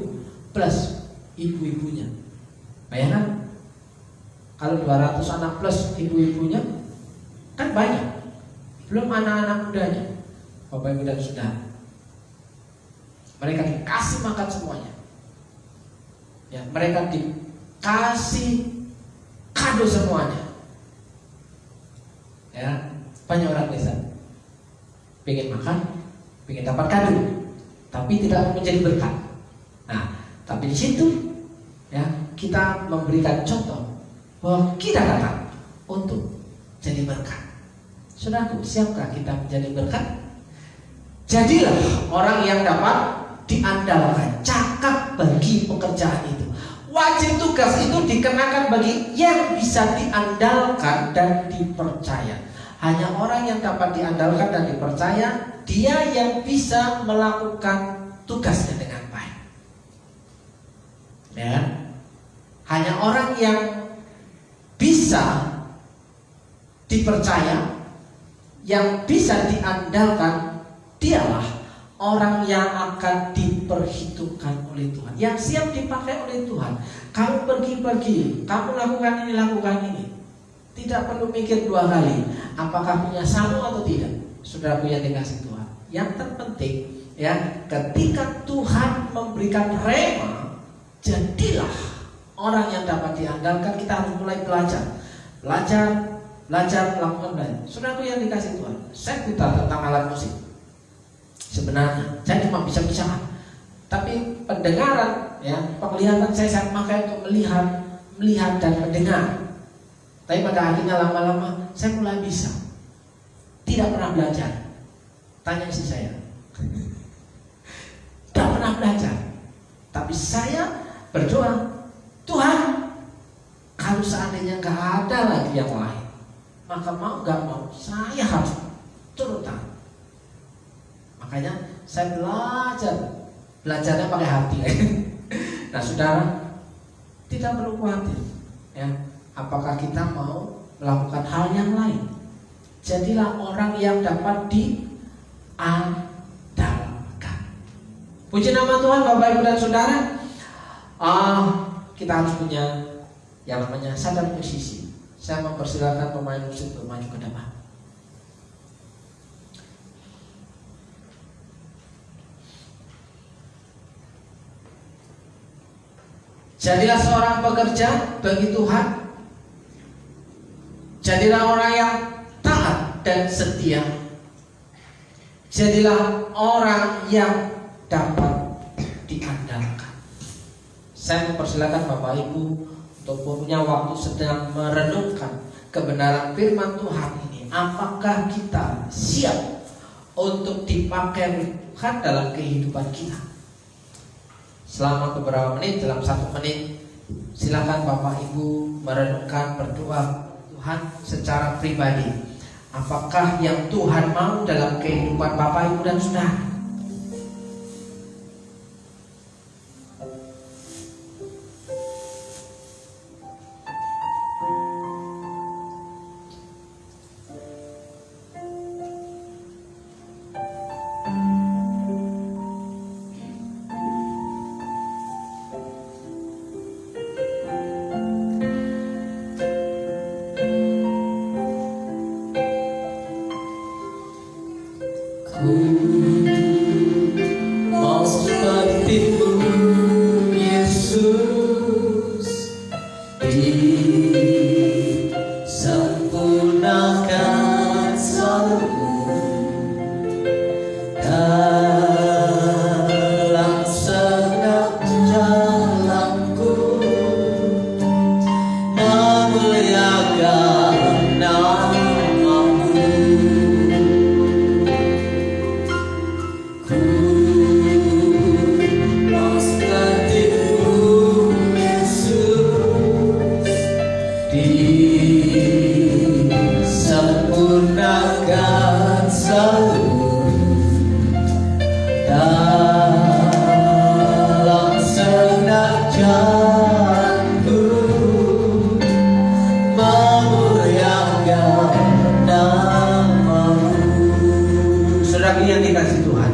plus ibu-ibunya. Bayangkan, kalau 200 anak plus ibu-ibunya kan banyak, belum anak-anak mudanya, Bapak Ibu dan Saudara. Mereka dikasih makan semuanya, ya, mereka dikasih kado semuanya. Ya, banyak orang desa pengen makan, pengen dapat kado, tapi tidak menjadi berkat. Nah, tapi di situ, ya, kita memberikan contoh bahwa kita datang untuk jadi berkat. Saudaraku, siapkah kita menjadi berkat? Jadilah orang yang dapat diandalkan, cakap bagi pekerjaan itu. Wajib tugas itu dikenakan bagi yang bisa diandalkan dan dipercaya. Hanya orang yang dapat diandalkan dan dipercaya, dia yang bisa melakukan tugasnya dengan baik. Ya, hanya orang yang bisa dipercaya, yang bisa diandalkan, dialah orang yang akan diperhitungkan oleh Tuhan, yang siap dipakai oleh Tuhan. Kamu pergi-pergi, kamu lakukan ini, tidak perlu mikir dua kali, apakah punya samu atau tidak. Saudaraku yang dikasih Tuhan, yang terpenting, ya, ketika Tuhan memberikan rema, jadilah orang yang dapat diandalkan. Kita harus mulai belajar melakukan banyak. Saudaraku yang dikasih Tuhan, saya buta tentang alat musik. Sebenarnya saya cuma bisa bicara, tapi pendengaran, ya, penglihatan saya pakai untuk melihat dan mendengar. Tapi pada akhirnya lama-lama saya mulai bisa. Tidak pernah belajar. Tanya istri saya. Tidak pernah belajar. Tapi saya berdoa, Tuhan, kalau seandainya gak ada lagi yang lain, maka mau gak mau saya harus turun tangan. Makanya saya belajarnya pakai hati. Nah, saudara, tidak perlu khawatir, ya, apakah kita mau melakukan hal yang lain. Jadilah orang yang dapat diandalkan. Puji nama Tuhan, Bapak Ibu dan Saudara. Kita harus punya yang namanya sadar posisi. Saya mempersilakan pemain musik untuk maju ke depan. Jadilah seorang pekerja bagi Tuhan. Jadilah orang yang taat dan setia. Jadilah orang yang dapat diandalkan. Saya mempersilakan Bapak Ibu untuk punya waktu sedang merenungkan kebenaran firman Tuhan ini. Apakah kita siap untuk dipakai Tuhan dalam kehidupan kita? Selama beberapa menit, dalam 1 menit, silakan Bapak Ibu merenungkan, berdoa Tuhan secara pribadi. Apakah yang Tuhan mau dalam kehidupan Bapak Ibu dan Saudara? mau seperti-Mu Yesus, disempurnakan selalu dalam segenap jalanku, memuliakan nama-Mu. Ku mau seperti-Mu Yesus, disempurnakan selalu dalam segenap jalanku, memuliakan nama-Mu. Saudara yang dikasih Tuhan,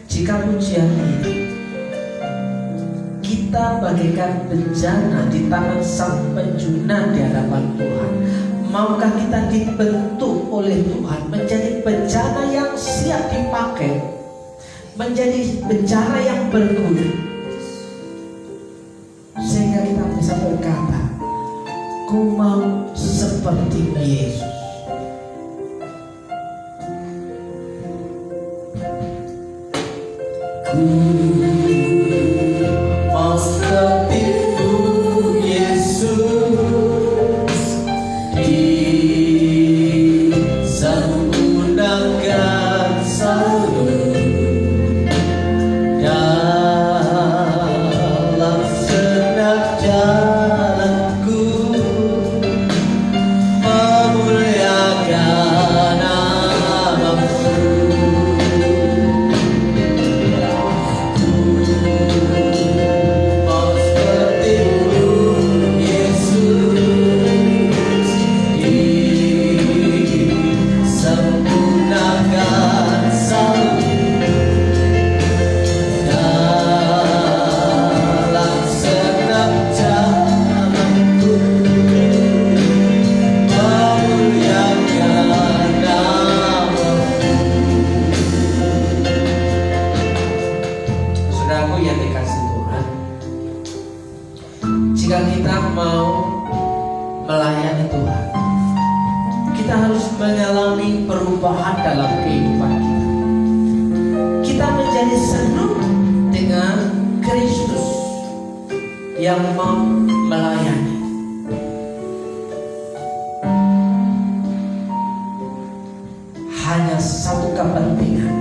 jika pujian ini kita bagaikan bejana di tangan sang penjuna di hadapan Tuhan, maukah kita dibentuk oleh Tuhan menjadi bejana yang siap dipakai, menjadi bejana yang berguna, sehingga kita bisa berkata, ku mau seperti Yesus. Ku mau seperti-Mu Yesus, disempurnakan selalu dalam segenap jalanku, memuliakan nama-Mu. Mau seperti-Mu Yesus, disempurnakan selalu dalam segenap jalanku, memuliakan nama-Mu. Saudaraku yang dikasih Tuhan, jika kita mau melayani Tuhan, kita harus mengalami perubahan dalam kehidupan kita. Kita menjadi senang dengan Kristus yang mau melayani. Hanya satu kepentingan,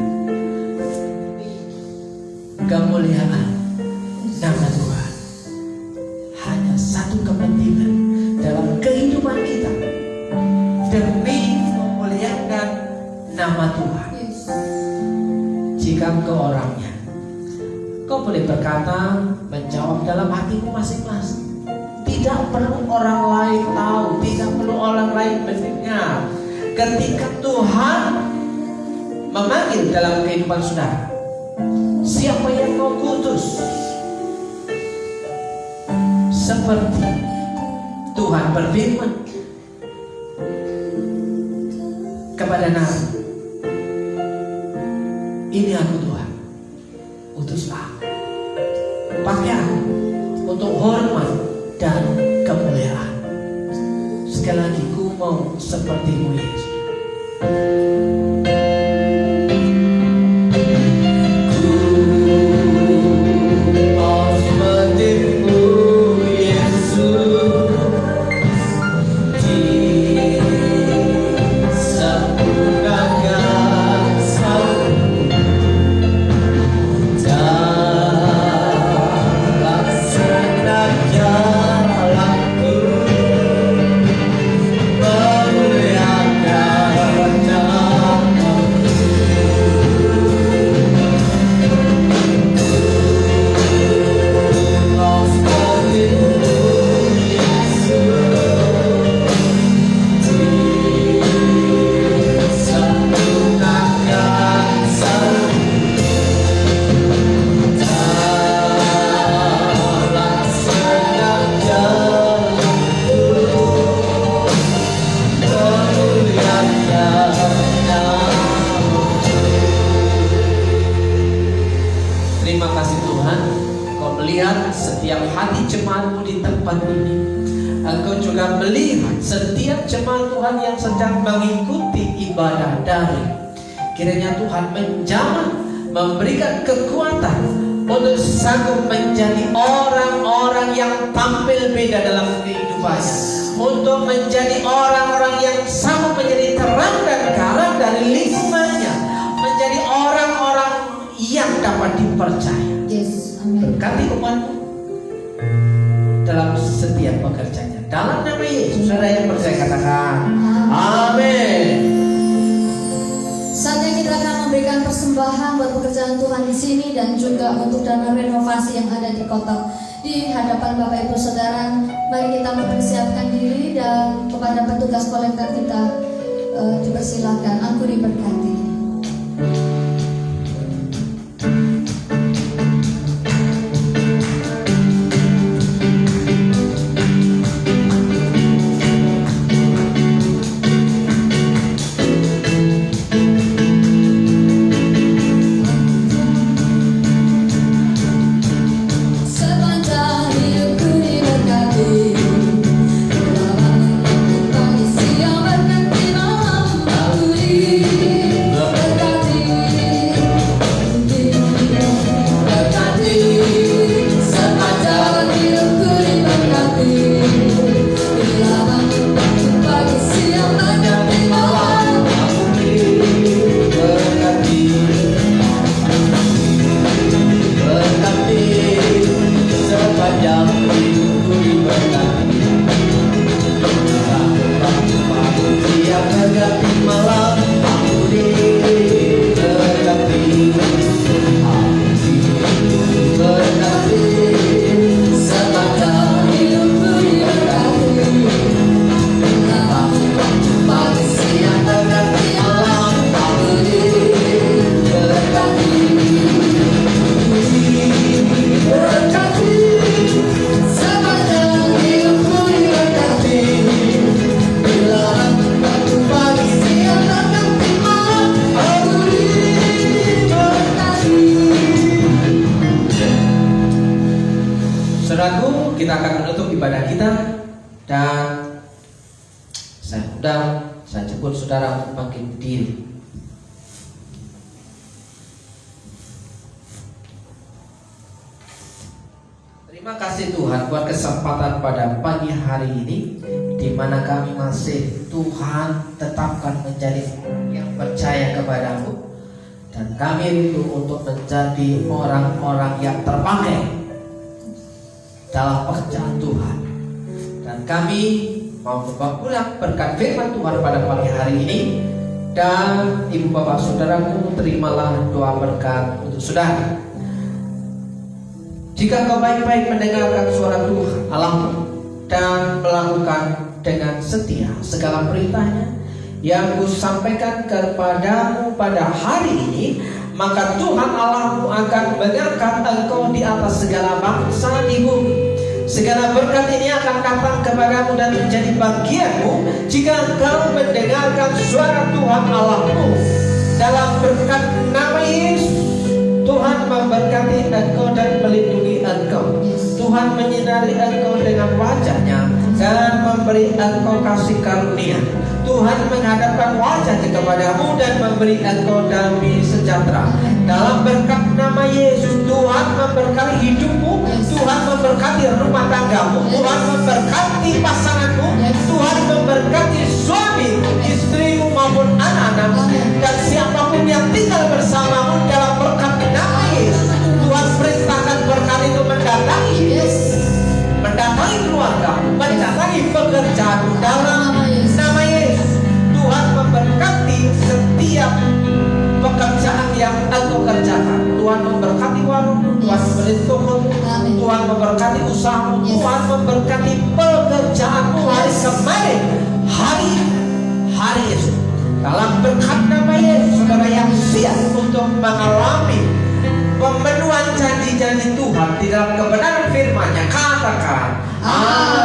kemuliaan nama Tuhan. Hanya satu kepentingan dalam kehidupan kita, demi memuliakan nama Tuhan. Jika engkau orangnya, kau boleh berkata, menjawab dalam hatimu masing-masing. Tidak perlu orang lain tahu, tidak perlu orang lain mendengar. Ketika Tuhan memanggil dalam kehidupan saudara, siapa yang mau kutus? Seperti Tuhan berfirman kepada Nabi, ini aku Tuhan, utuslah aku. Pakai aku untuk hormat dan kemuliaan. Sekali lagi, ku mau seperti-Mu Yesus. Mau seperti-Mu Yesus, disempurnakan selalu dalam segenap jalanku, memuliakan nama-Mu. melihat setiap hati jemaatmu di tempat ini. Engkau juga melihat setiap jemaat Tuhan yang sedang mengikuti ibadah daring. Kiranya Tuhan menjamah, memberikan kekuatan untuk sanggup menjadi orang-orang yang tampil beda dalam kehidupannya, untuk menjadi orang-orang yang sanggup menjadi terang dan garam dari lingkungannya, menjadi orang-orang yang dapat dipercaya. Yes, amin. Berkati umatmu dalam setiap pekerjaannya. Dalam nama Yesus, saudara yang percaya katakan amin. Saatnya kita akan memberikan persembahan buat pekerjaan Tuhan di sini dan juga untuk dana renovasi yang ada di kota. Di hadapan Bapak Ibu Saudara, mari kita mempersiapkan diri dan kepada petugas kolektor kita dipersilakan. Aku diberkati. Saudaraku, kita akan menutup ibadah kita dan saya jemput saudara untuk bangkit berdiri. Terima kasih Tuhan buat kesempatan pada pagi hari ini, di mana kami masih Tuhan tetapkan menjadi yang percaya kepadamu, dan kami rindu untuk menjadi orang-orang yang terpakai dalam pekerjaan Tuhan. Dan kami mau membawa pulang berkat firman Tuhan pada pagi hari ini. Dan ibu bapak saudaraku, terimalah doa berkat untuk saudara. Jika kau baik-baik mendengarkan suara Tuhan Allahmu dan melakukan dengan setia segala perintahnya yang kusampaikan kepadamu pada hari ini, maka Tuhan Allahmu akan mengangkat engkau di atas segala bangsa di bumi. Segala berkat ini akan datang kepadamu dan menjadi bagianmu jika engkau mendengarkan suara Tuhan Allahmu. Dalam berkat nama Yesus, Tuhan memberkati engkau dan melindungi engkau. Tuhan menyinari engkau dengan wajah-Nya dan memberi engkau kasih karunia. Tuhan menghadapkan wajah-Nya kepadamu dan memberi engkau damai sejahtera. Dalam berkat nama Yesus, Tuhan memberkati hidupmu, Tuhan memberkati rumah tanggamu, Tuhan memberkati pasanganmu, Tuhan memberkati suami, istrimu maupun anak-anakmu, dan siapapun yang tinggal bersamamu dalam berkat nama Yesus. Tuhan perintahkan berkat itu mendatangi keluarga, mendatangi pekerjaan dalam nama Yesus. Tuhan memberkati setiap pekerjaan yang engkau kerjakan. Tuhan memberkati warung, Tuhan memberi toko, Tuhan memberkati usahamu, Tuhan memberkati pekerjaanmu hari kemarin, hari Yesus. Dalam berkat nama Yesus, saudara yang siap untuk mengalami pemenuhan janji-janji Tuhan di dalam kebenaran firman-Nya, katakan amin.